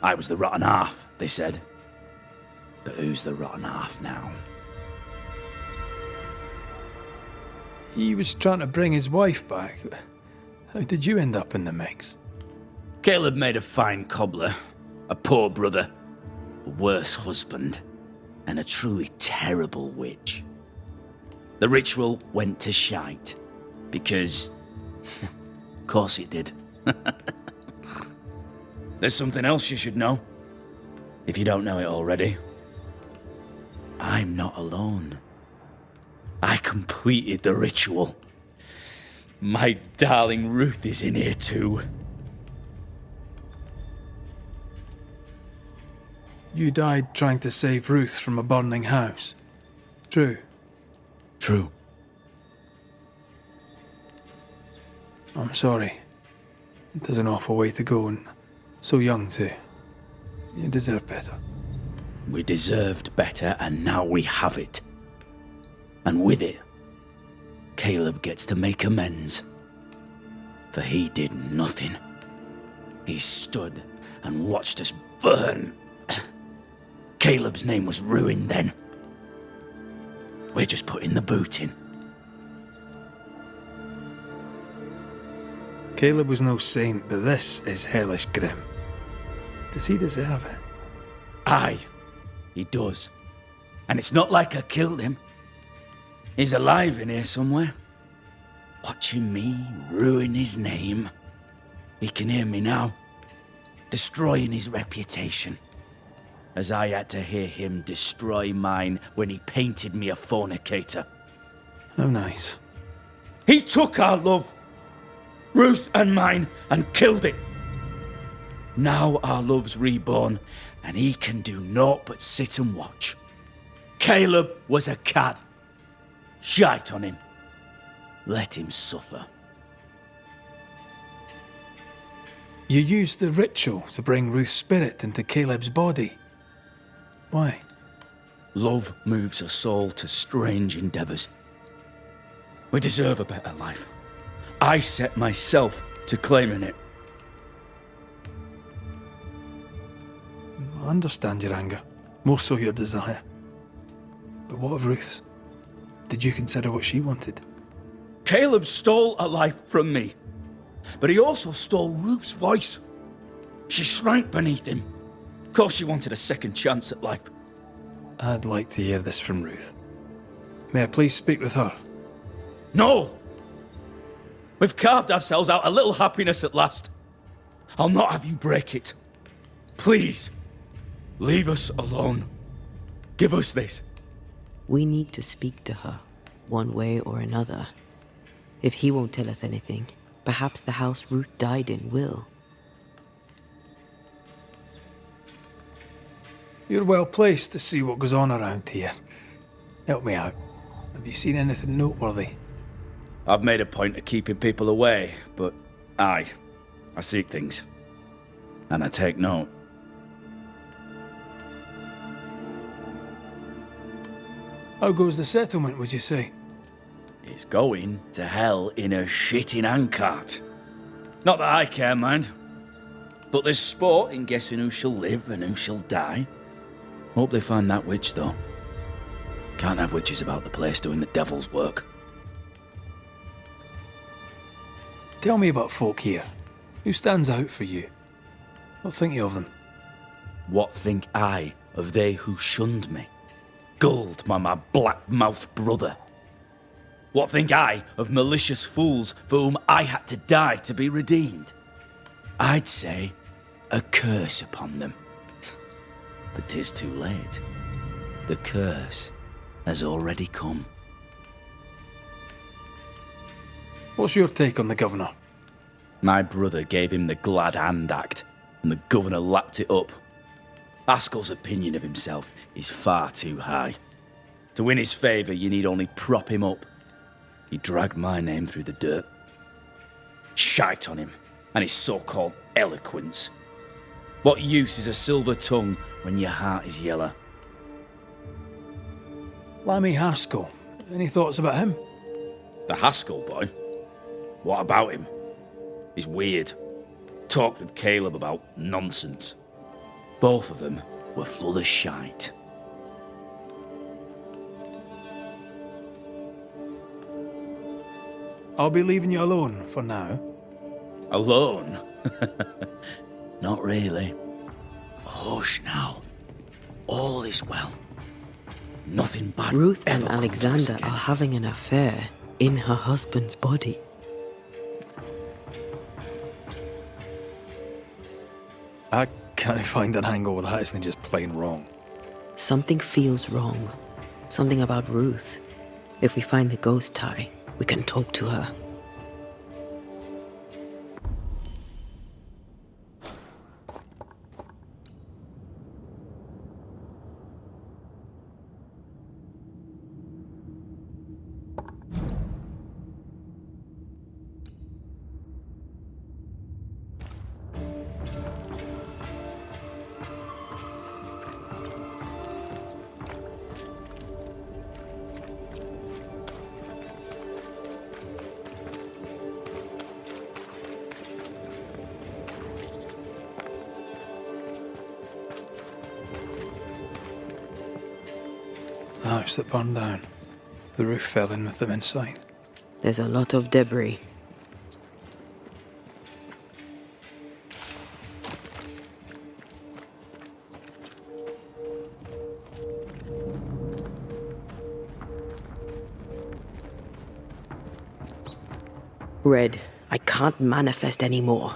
I was the rotten half, they said. But who's the rotten half now? He was trying to bring his wife back. How did you end up in the mix? Caleb made a fine cobbler, a poor brother, a worse husband, and a truly terrible witch. The ritual went to shite, because... of course it did. There's something else you should know, if you don't know it already. I'm not alone. I completed the ritual. My darling Ruth is in here too. You died trying to save Ruth from a burning house. True. True. I'm sorry. There's an awful way to go, and so young too. You deserve better. We deserved better, and now we have it. And with it, Caleb gets to make amends. For he did nothing. He stood and watched us burn. Caleb's name was ruined then. We're just putting the boot in. Caleb was no saint, but this is hellish grim. Does he deserve it? Aye, he does. And it's not like I killed him. He's alive in here somewhere. Watching me ruin his name. He can hear me now. Destroying his reputation. As I had to hear him destroy mine when he painted me a fornicator. How nice. He took our love, Ruth and mine, and killed it. Now our love's reborn, and he can do naught but sit and watch. Caleb was a cad. Shite on him. Let him suffer. You used the ritual to bring Ruth's spirit into Caleb's body. Why? Love moves a soul to strange endeavours. We deserve a better life. I set myself to claiming it. I understand your anger, more so your desire. But what of Ruth's? Did you consider what she wanted? Caleb stole a life from me, but he also stole Ruth's voice. She shrank beneath him. Of course she wanted a second chance at life. I'd like to hear this from Ruth. May I please speak with her? No! We've carved ourselves out a little happiness at last. I'll not have you break it. Please, leave us alone. Give us this. We need to speak to her, one way or another. If he won't tell us anything, perhaps the house Ruth died in will. You're well placed to see what goes on around here. Help me out. Have you seen anything noteworthy? I've made a point of keeping people away, but I seek things. And I take note. How goes the settlement, would you say? It's going to hell in a shitting handcart. Not that I care, mind. But there's sport in guessing who shall live and who shall die. Hope they find that witch, though. Can't have witches about the place doing the devil's work. Tell me about folk here. Who stands out for you? What think you of them? What think I of they who shunned me? Gulled by my black-mouthed brother? What think I of malicious fools for whom I had to die to be redeemed? I'd say a curse upon them. But 'tis too late. The curse has already come. What's your take on the governor? My brother gave him the glad hand act, and the governor lapped it up. Haskell's opinion of himself is far too high. To win his favour, you need only prop him up. He dragged my name through the dirt. Shite on him, and his so-called eloquence. What use is a silver tongue when your heart is yellow? Lammy Haskell. Any thoughts about him? The Haskell boy? What about him? He's weird. Talked with Caleb about nonsense. Both of them were full of shite. I'll be leaving you alone for now. Alone? Not really. Hush now. All is well. Nothing bad Ruth ever and comes to us Alexander again. are having an affair in her husband's body. I can't find an angle with that, isn't it just plain wrong? Something feels wrong. Something about Ruth. If we find the ghost tie, we can talk to her. The house that burned down. The roof fell in with them inside. There's a lot of debris. Red, I can't manifest anymore.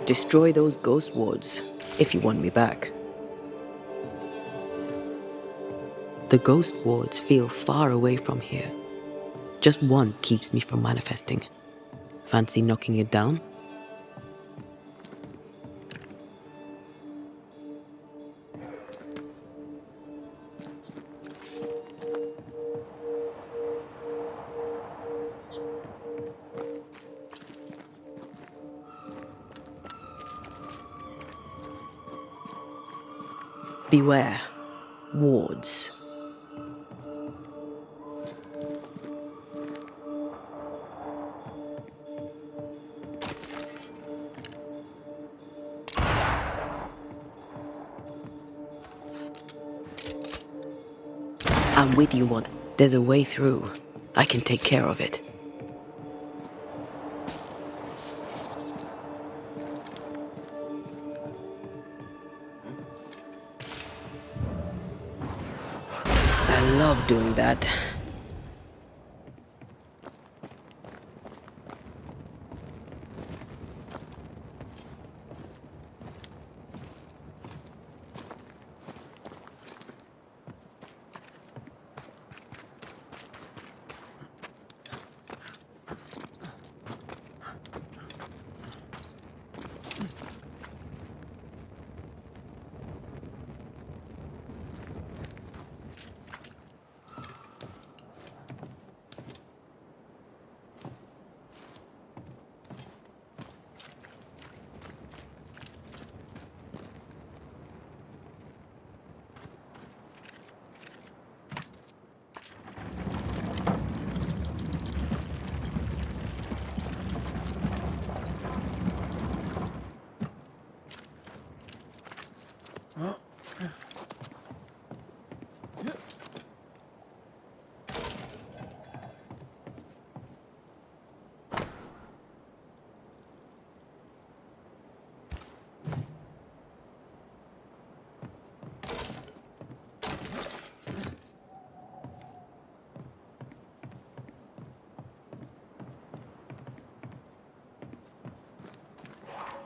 Destroy those ghost wards, if you want me back. The ghost wards feel far away from here. Just one keeps me from manifesting. Fancy knocking it down? Beware. Wards. I'm with you, Mod. There's a way through. I can take care of it. I love doing that.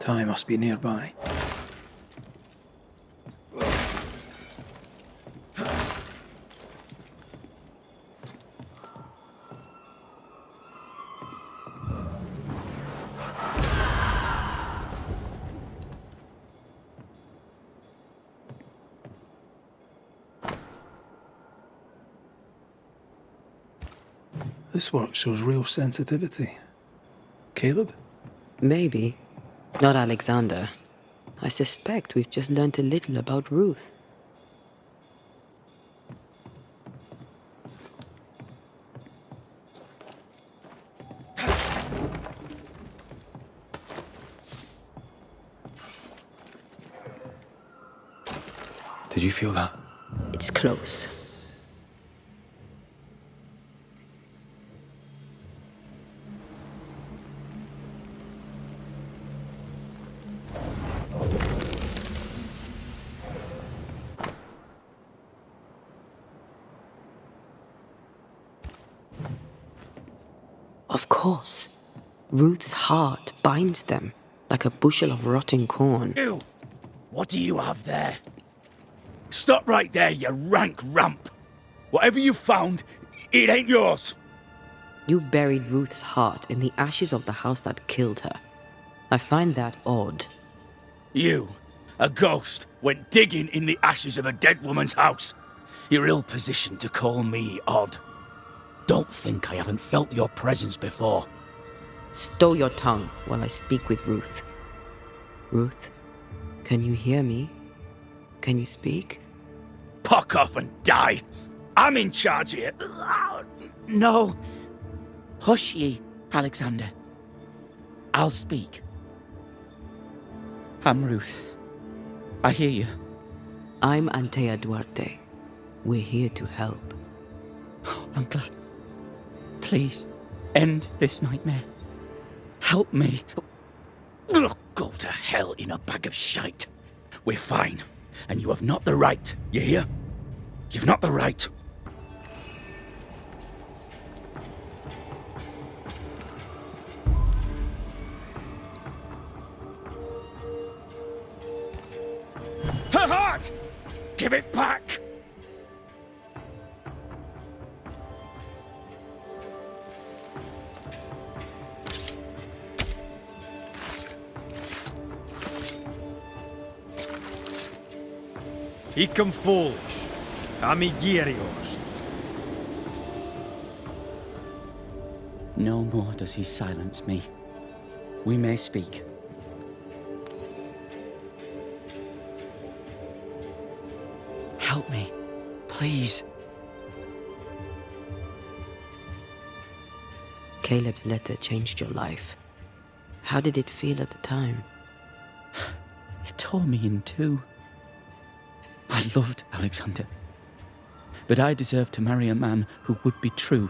Ty must be nearby. This work shows real sensitivity. Caleb? Maybe. Not Alexander. I suspect we've just learnt a little about Ruth. Did you feel that? It's close. Of course. Ruth's heart binds them like a bushel of rotting corn. Ew! What do you have there? Stop right there, you rank rump! Whatever you found, it ain't yours! You buried Ruth's heart in the ashes of the house that killed her. I find that odd. You, a ghost, went digging in the ashes of a dead woman's house. You're ill-positioned to call me odd. Don't think I haven't felt your presence before. Stow your tongue while I speak with Ruth. Ruth, can you hear me? Can you speak? Puck off and die. I'm in charge here. No. Hush ye, Alexander. I'll speak. I'm Ruth. I hear you. I'm Antea Duarte. We're here to help. Oh, I'm glad. Please, end this nightmare. Help me. Go to hell in a bag of shite. We're fine, and you have not the right, you hear? You've not the right. Her heart! Give it back! Icum foolish, amigirios. No more does he silence me. We may speak. Help me, please. Caleb's letter changed your life. How did it feel at the time? It tore me in two. I loved Alexander, but I deserved to marry a man who would be true.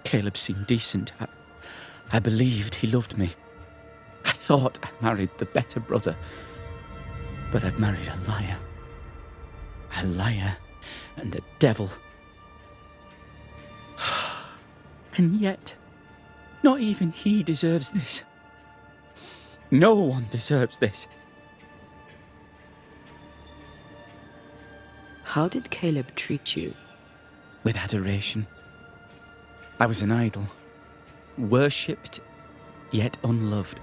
Caleb seemed decent. I believed he loved me. I thought I married the better brother, but I'd married a liar. A liar and a devil. And yet, not even he deserves this. No one deserves this. How did Caleb treat you? With adoration. I was an idol, worshipped, yet unloved.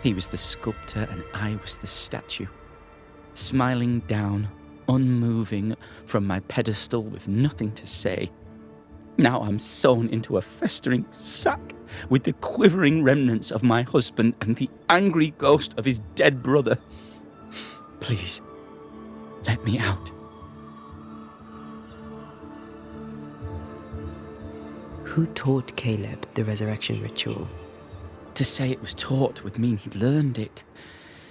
He was the sculptor and I was the statue, smiling down, unmoving from my pedestal with nothing to say. Now I'm sewn into a festering sack with the quivering remnants of my husband and the angry ghost of his dead brother. Please, let me out. Who taught Caleb the resurrection ritual? To say it was taught would mean he'd learned it.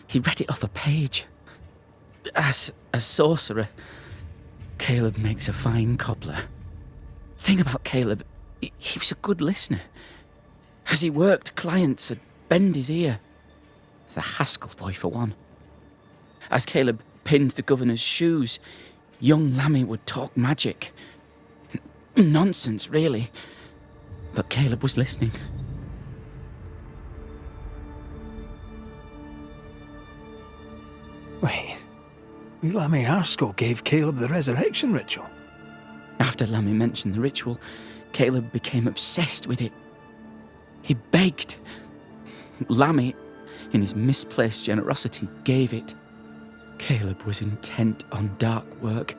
He read it off a page. As a sorcerer, Caleb makes a fine cobbler. Thing about Caleb, he was a good listener. As he worked, clients would bend his ear. The Haskell boy, for one. As Caleb pinned the governor's shoes, young Lammy would talk magic. Nonsense, really. But Caleb was listening. Wait, Lammy Haskell gave Caleb the resurrection ritual? After Lammy mentioned the ritual, Caleb became obsessed with it. He begged. Lammy, in his misplaced generosity, gave it. Caleb was intent on dark work.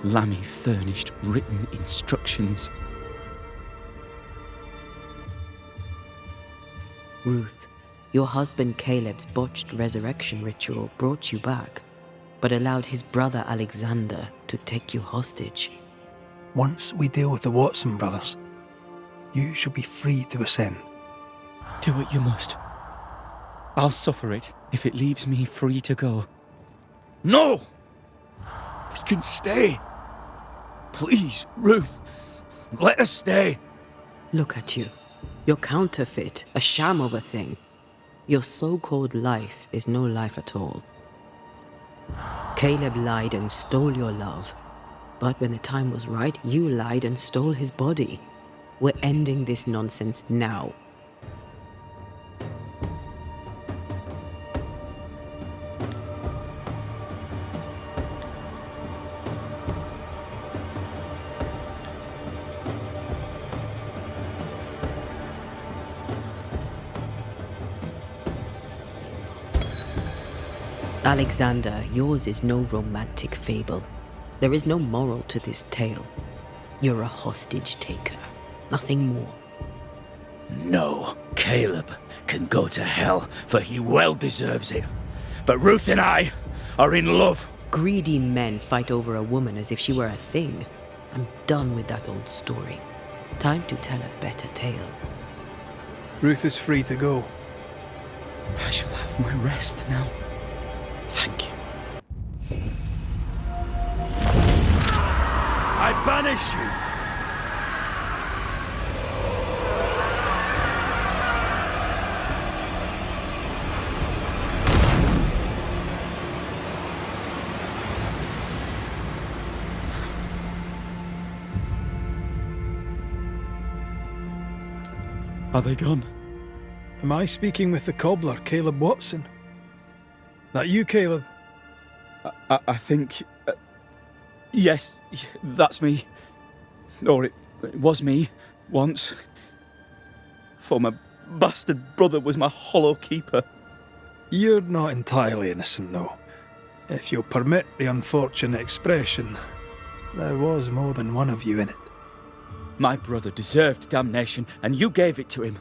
Lammy furnished written instructions. Ruth, your husband Caleb's botched resurrection ritual brought you back, but allowed his brother Alexander to take you hostage. Once we deal with the Watson brothers, you shall be free to ascend. Do what you must. I'll suffer it if it leaves me free to go. No! We can stay. Please, Ruth, let us stay. Look at you. You're counterfeit, a sham of a thing. Your so-called life is no life at all. Caleb lied and stole your love. But when the time was right, you lied and stole his body. We're ending this nonsense now. Alexander, yours is no romantic fable. There is no moral to this tale. You're a hostage taker, nothing more. No, Caleb can go to hell, for he well deserves it. But Ruth and I are in love. Greedy men fight over a woman as if she were a thing. I'm done with that old story. Time to tell a better tale. Ruth is free to go. I shall have my rest now. Thank you. I banish you! Are they gone? Am I speaking with the cobbler, Caleb Watson? That you, Caleb? I think... yes, that's me. Or it was me, once. For my bastard brother was my hollow keeper. You're not entirely innocent, though. If you'll permit the unfortunate expression, there was more than one of you in it. My brother deserved damnation, and you gave it to him.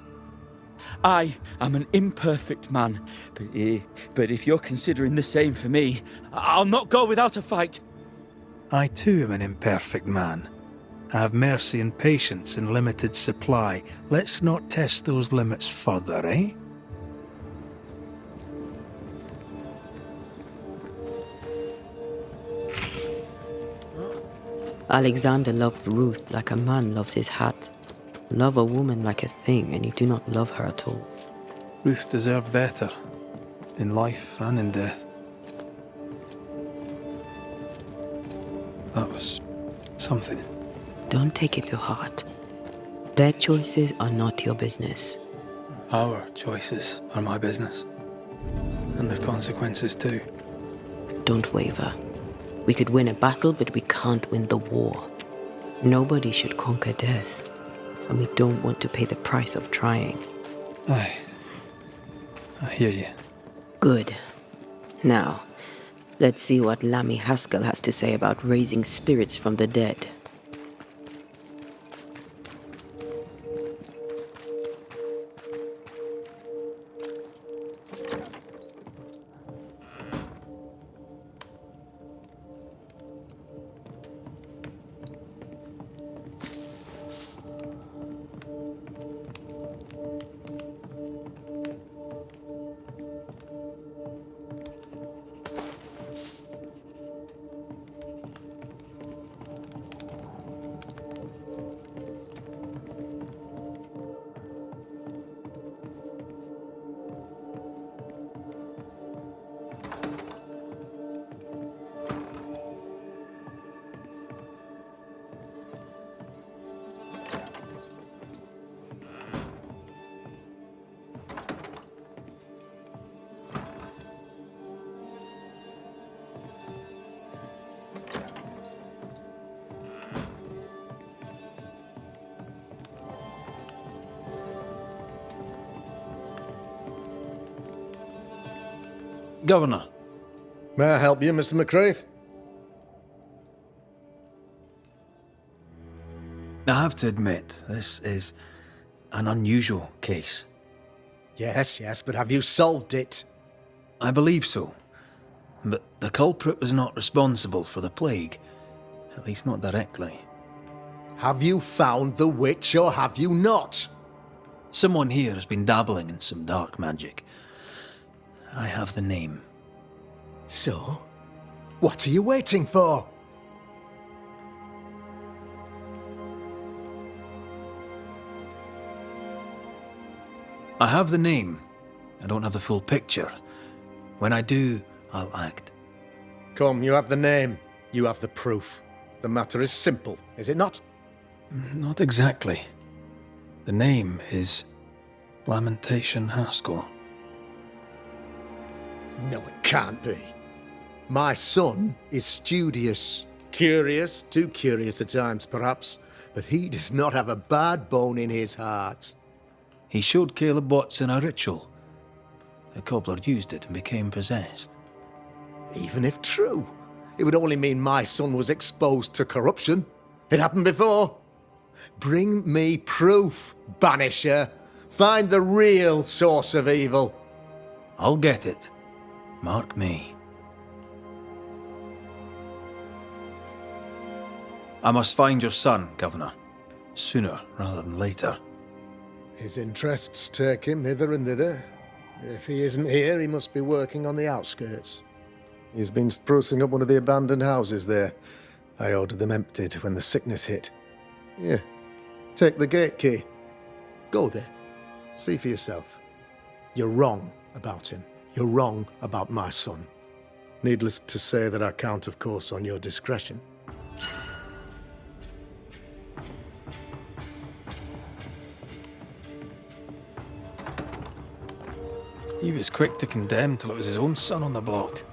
I am an imperfect man, but if you're considering the same for me, I'll not go without a fight. I too am an imperfect man. I have mercy and patience in limited supply. Let's not test those limits further, eh? Alexander loved Ruth like a man loves his hat. Love a woman like a thing, and you do not love her at all. Ruth deserved better, in life and in death. That was something. Don't take it to heart. Their choices are not your business. Our choices are my business. And their consequences too. Don't waver. We could win a battle, but we can't win the war. Nobody should conquer death, and we don't want to pay the price of trying. Aye. I hear you. Good. Now, let's see what Lammy Haskell has to say about raising spirits from the dead. Governor. May I help you, Mr. McCraith? I have to admit, this is an unusual case. Yes, but have you solved it? I believe so. But the culprit was not responsible for the plague. At least not directly. Have you found the witch or have you not? Someone here has been dabbling in some dark magic. I have the name. So? What are you waiting for? I have the name. I don't have the full picture. When I do, I'll act. Come, you have the name. You have the proof. The matter is simple, is it not? Not exactly. The name is Lamentation Haskell. No, it can't be. My son is studious. Curious, too curious at times perhaps, but he does not have a bad bone in his heart. He showed Caleb Watson a ritual. The cobbler used it and became possessed. Even if true, it would only mean my son was exposed to corruption. It happened before. Bring me proof, Banisher. Find the real source of evil. I'll get it. Mark me. I must find your son, Governor. Sooner rather than later. His interests take him hither and thither. If he isn't here, he must be working on the outskirts. He's been sprucing up one of the abandoned houses there. I ordered them emptied when the sickness hit. Here, take the gate key. Go there. See for yourself. You're wrong about him. You're wrong about my son. Needless to say that I count, of course, on your discretion. He was quick to condemn till it was his own son on the block.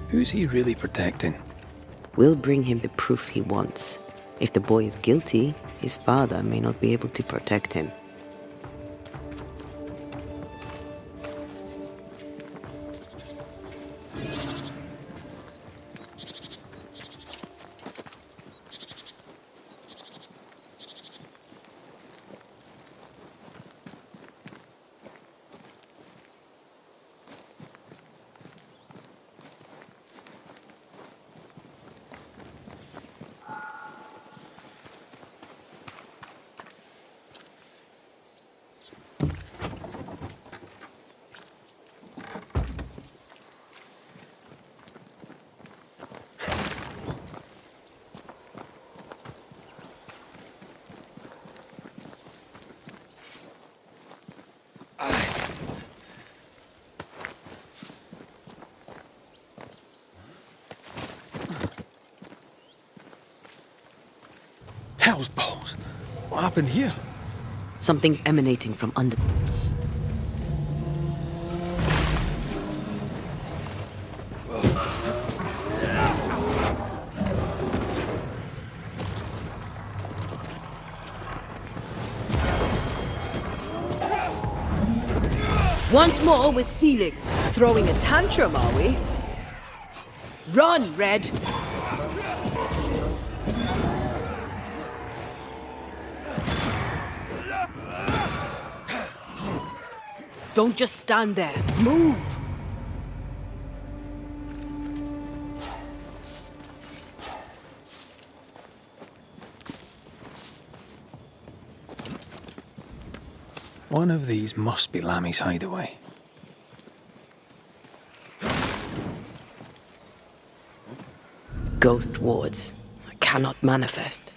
Who's he really protecting? We'll bring him the proof he wants. If the boy is guilty, his father may not be able to protect him. Hell's balls. What happened here? Something's emanating from under... Once more with feeling. Throwing a tantrum, are we? Run, Red! Don't just stand there. Move! One of these must be Lammy's hideaway. Ghost wards. I cannot manifest.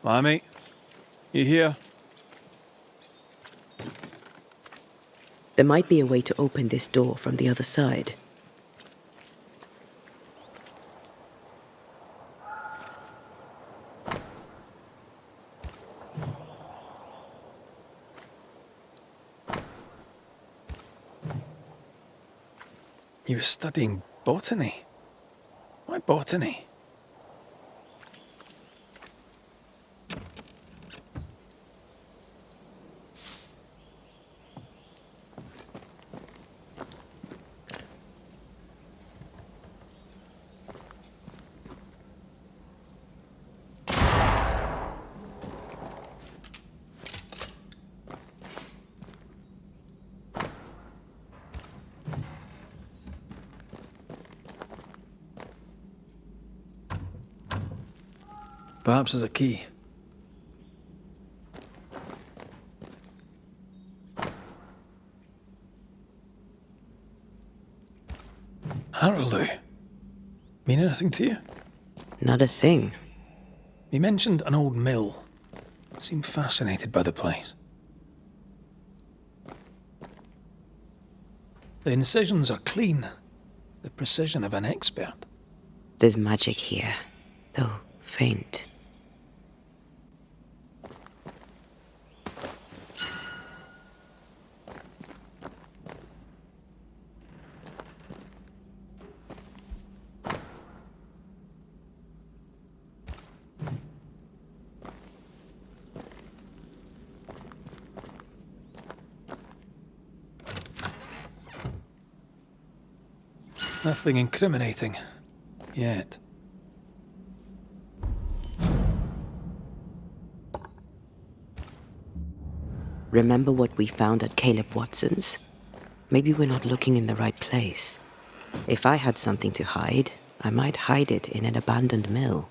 Lammy, you here? There might be a way to open this door from the other side. He was studying botany. Why botany? Perhaps there's a key. Arrowloo. Mean anything to you? Not a thing. He mentioned an old mill. Seemed fascinated by the place. The incisions are clean. The precision of an expert. There's magic here, though faint. Nothing incriminating. Yet. Remember what we found at Caleb Watson's? Maybe we're not looking in the right place. If I had something to hide, I might hide it in an abandoned mill.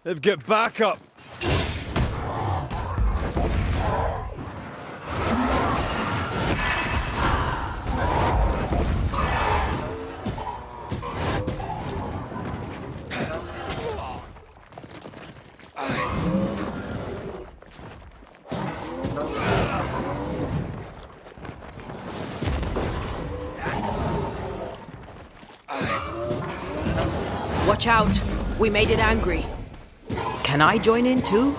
They've got backup. Watch out! We made it angry. Can I join in too?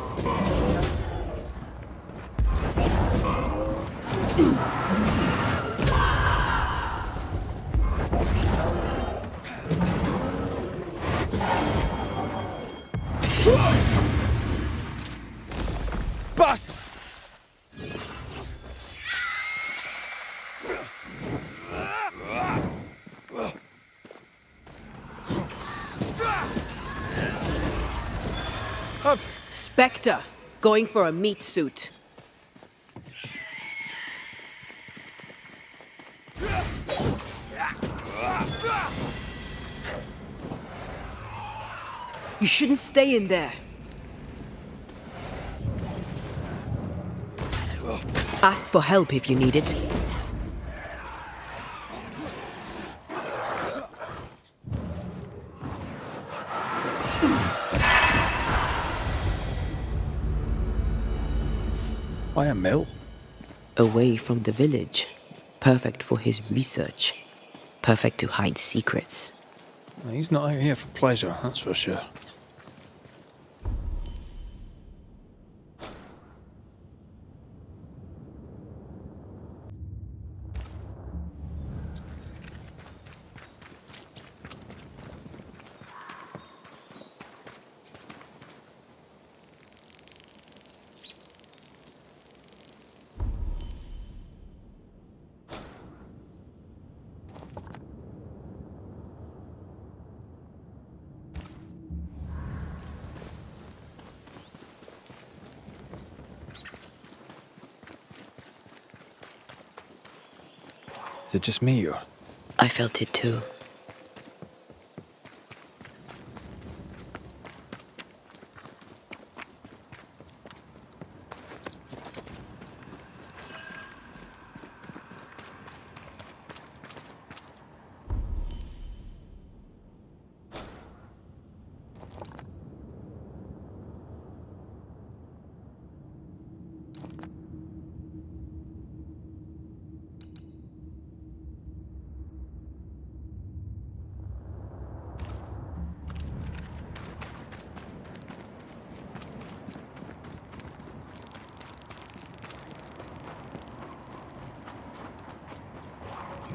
Bastard! Spectre, going for a meat suit. You shouldn't stay in there. Ask for help if you need it. Why a mill? Away from the village. Perfect for his research. Perfect to hide secrets. He's not out here for pleasure, that's for sure. Is it just me or? I felt it too.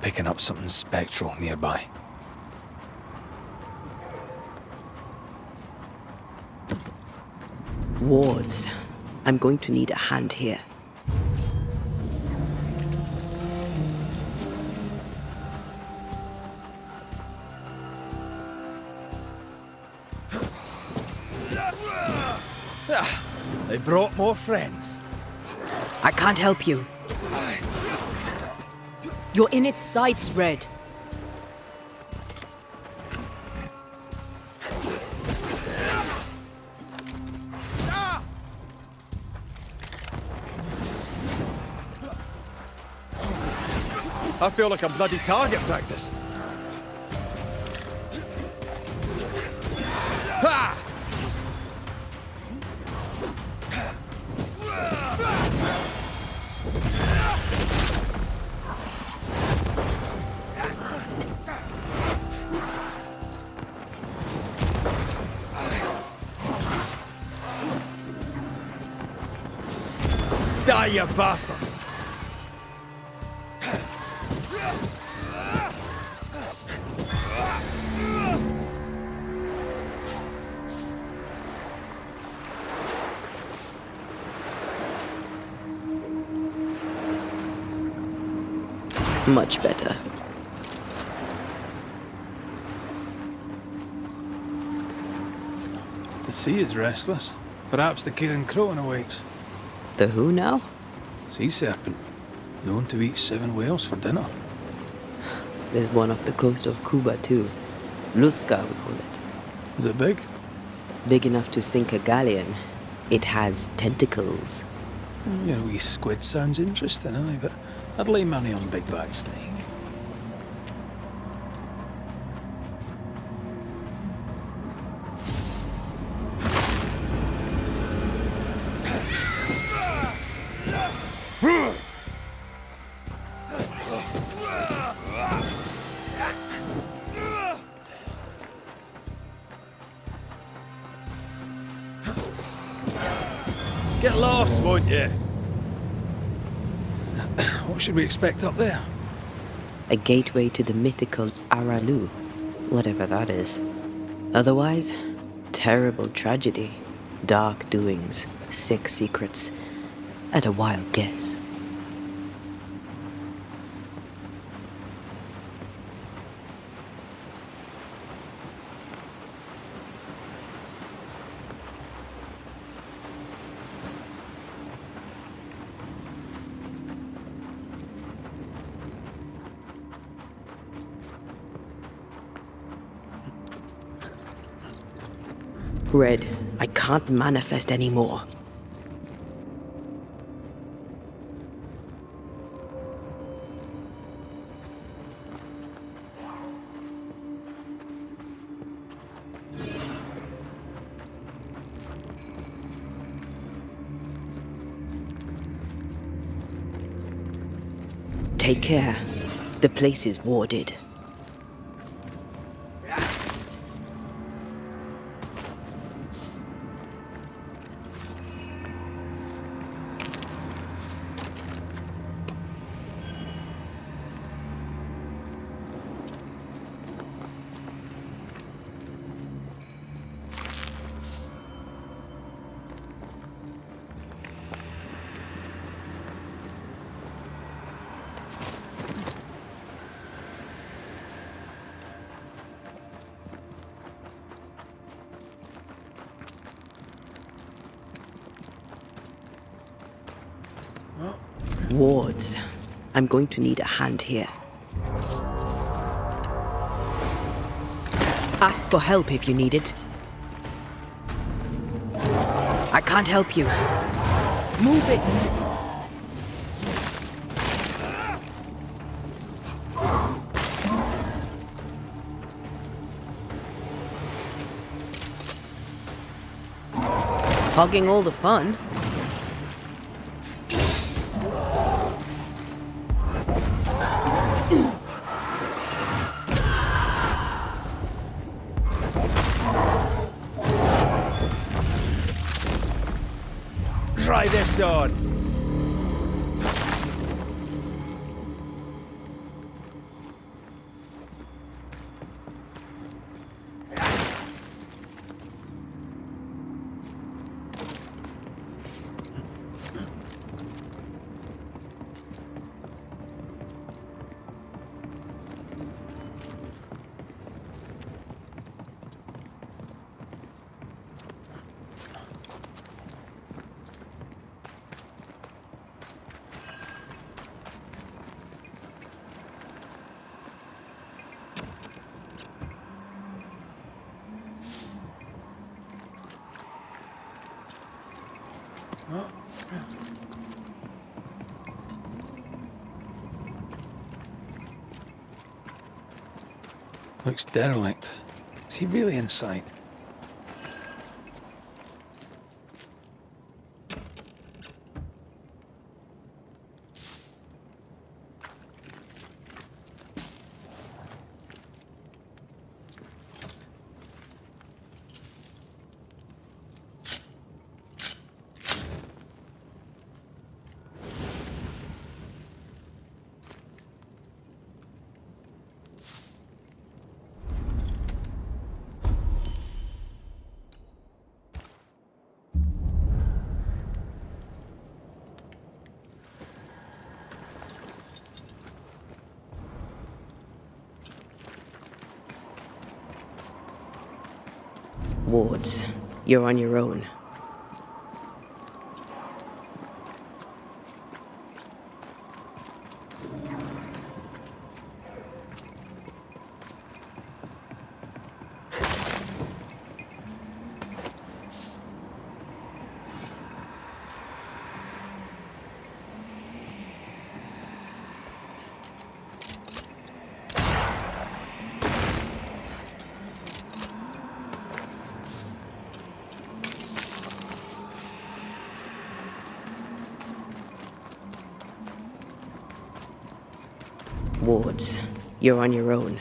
Picking up something spectral nearby. Wards. I'm going to need a hand here. They brought more friends. I can't help you. You're in its sights, Red. I feel like I'm bloody target practice. Ha! Die, you bastard! Much better. The sea is restless. Perhaps the Kirin Crowan awaits. The who now? Sea serpent. Known to eat 7 whales for dinner. There's one off the coast of Cuba too. Lusca, we call it. Is it big? Big enough to sink a galleon. It has tentacles. Your wee squid sounds interesting, aye, but I'd lay money on Big Bad Snake. Get lost, won't you? What should we expect up there? A gateway to the mythical Aralu, whatever that is. Otherwise, terrible tragedy, dark doings, sick secrets, and a wild guess. Red, I can't manifest anymore. Take care. The place is warded. Wards. I'm going to need a hand here. Ask for help if you need it. I can't help you. Move it! Hogging all the fun. Try this on. Looks derelict. Is he really inside? Wards, you're on your own. Wards, you're on your own.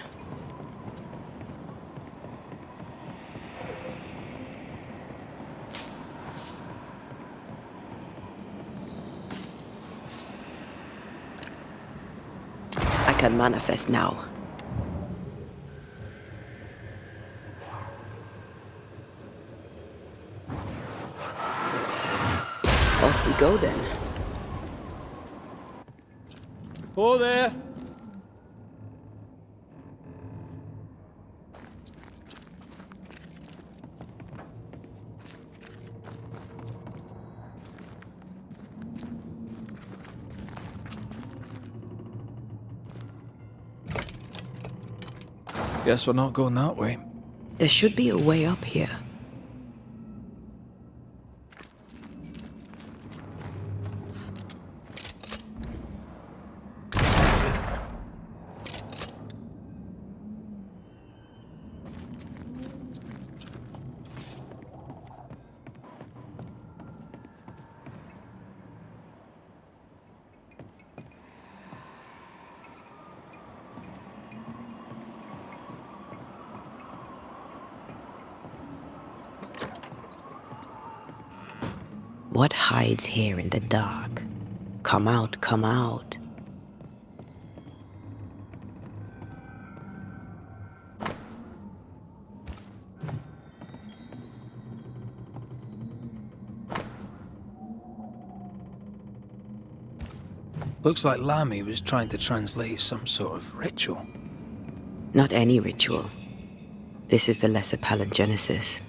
I can manifest now. Off we go then. Oh there! Guess we're not going that way. There should be a way up here. What hides here in the dark? Come out, come out. Looks like Lammy was trying to translate some sort of ritual. Not any ritual. This is the Lesser Palingenesis.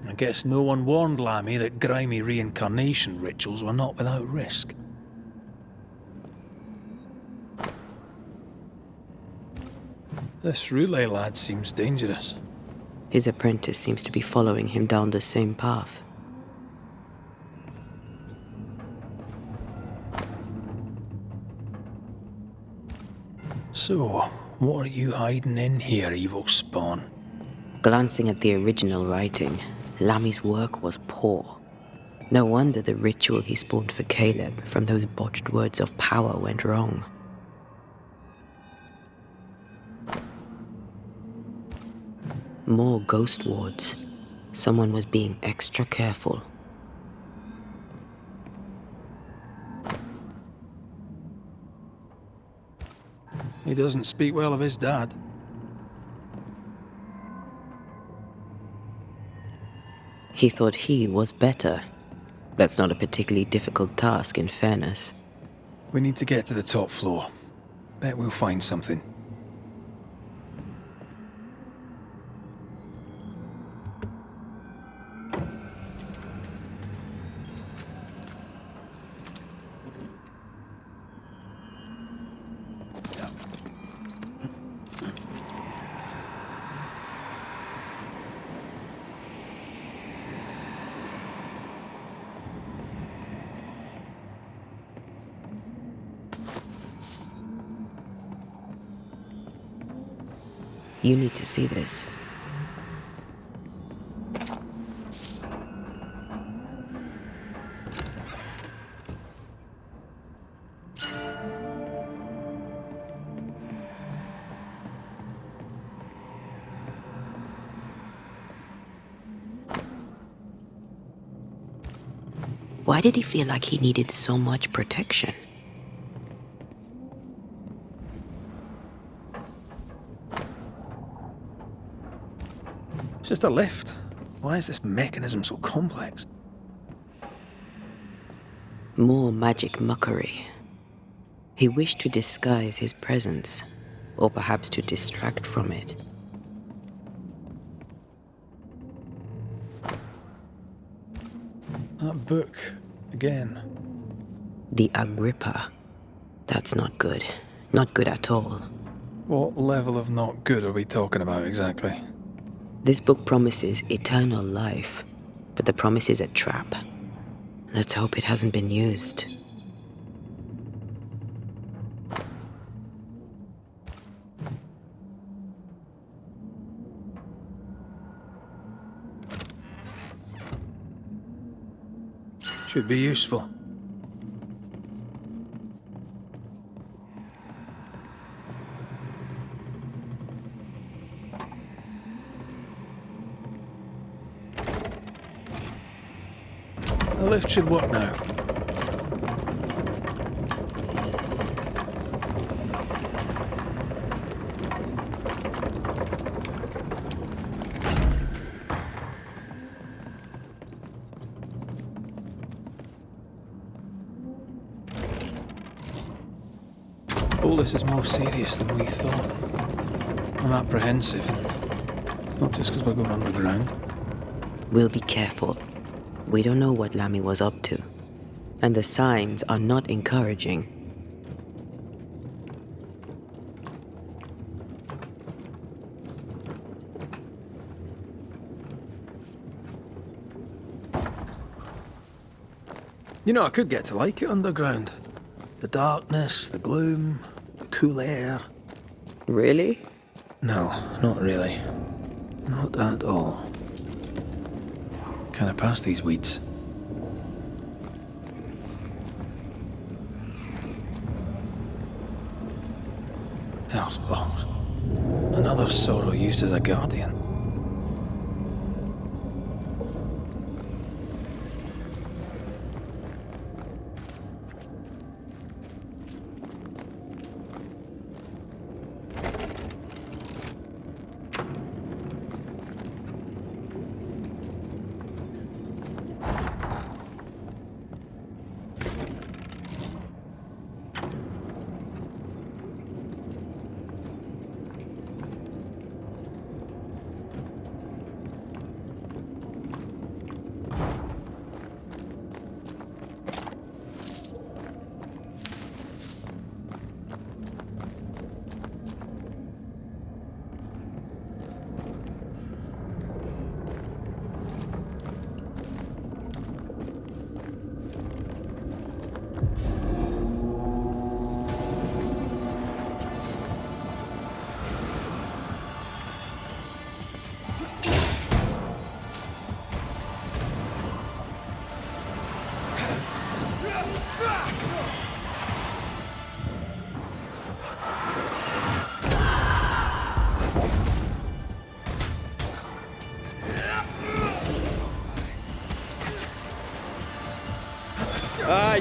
I guess no one warned Lammy that grimy reincarnation rituals were not without risk. This relay lad seems dangerous. His apprentice seems to be following him down the same path. So, what are you hiding in here, evil spawn? Glancing at the original writing, Lammy's work was poor. No wonder the ritual he spawned for Caleb from those botched words of power went wrong. More ghost wards. Someone was being extra careful. He doesn't speak well of his dad. He thought he was better. That's not a particularly difficult task, in fairness. We need to get to the top floor. Bet we'll find something. You need to see this. Why did he feel like he needed so much protection? It's just a lift. Why is this mechanism so complex? More magic muckery. He wished to disguise his presence, or perhaps to distract from it. That book, again. The Agrippa. That's not good. Not good at all. What level of not good are we talking about exactly? This book promises eternal life, but the promise is a trap. Let's hope it hasn't been used. Should be useful. The lift should work now. All this is more serious than we thought. I'm apprehensive, and not just because we're going underground. We'll be careful. We don't know what Lammy was up to, and the signs are not encouraging. You know, I could get to like it underground. The darkness, the gloom, the cool air. Really? No, not really. Not at all. Kind of past these weeds. Hellsballs. Another sorrow used as a guardian.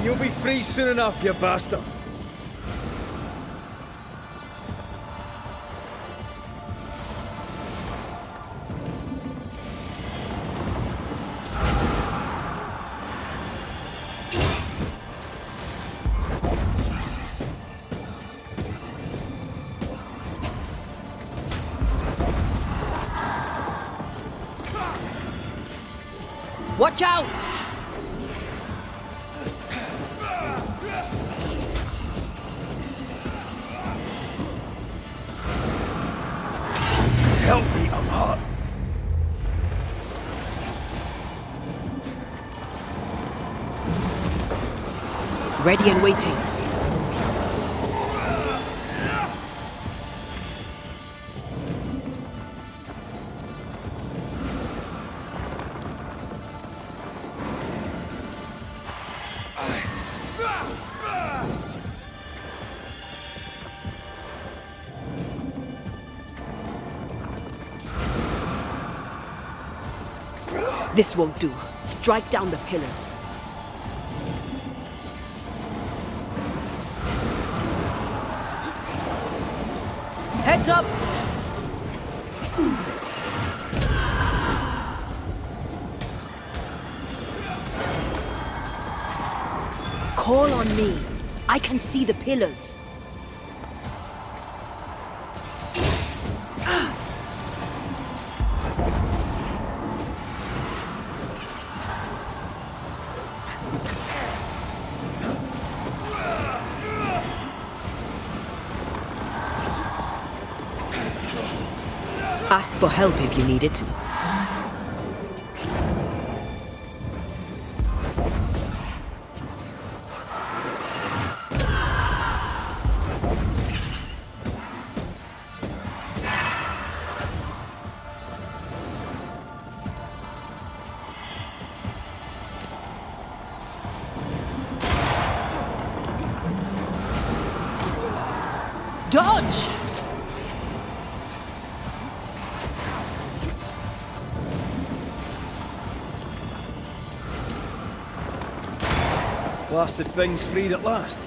You'll be free soon enough, you bastard. Watch out! Help me, I'm hot. Ready and waiting. This won't do. Strike down the pillars. Heads up! Call on me. I can see the pillars. Ask for help if you need it. Dodge! Blasted thing's freed at last.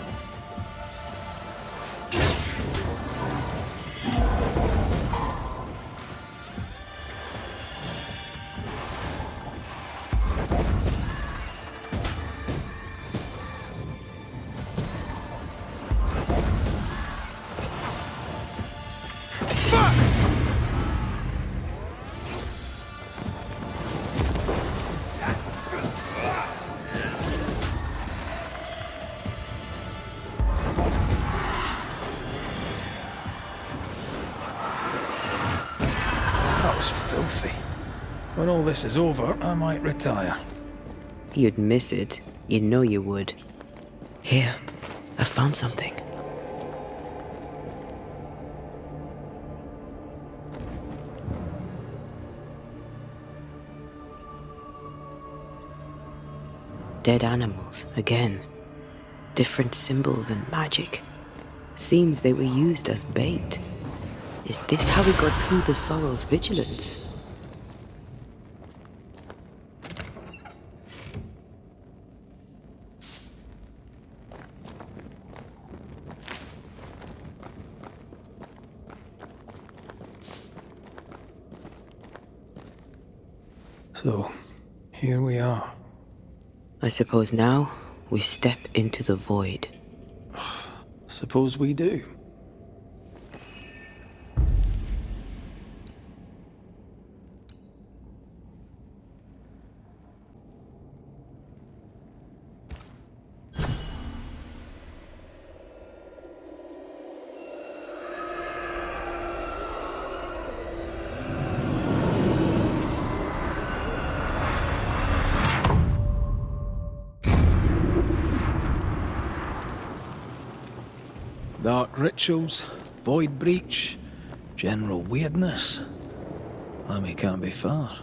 That was filthy. When all this is over, I might retire. You'd miss it. You know you would. Here, I found something. Dead animals, again. Different symbols and magic. Seems they were used as bait. Is this how we got through the Sorrow's vigilance? So, here we are. I suppose now we step into the void. Suppose we do. Dark rituals, void breach, general weirdness. Lammy can't be far.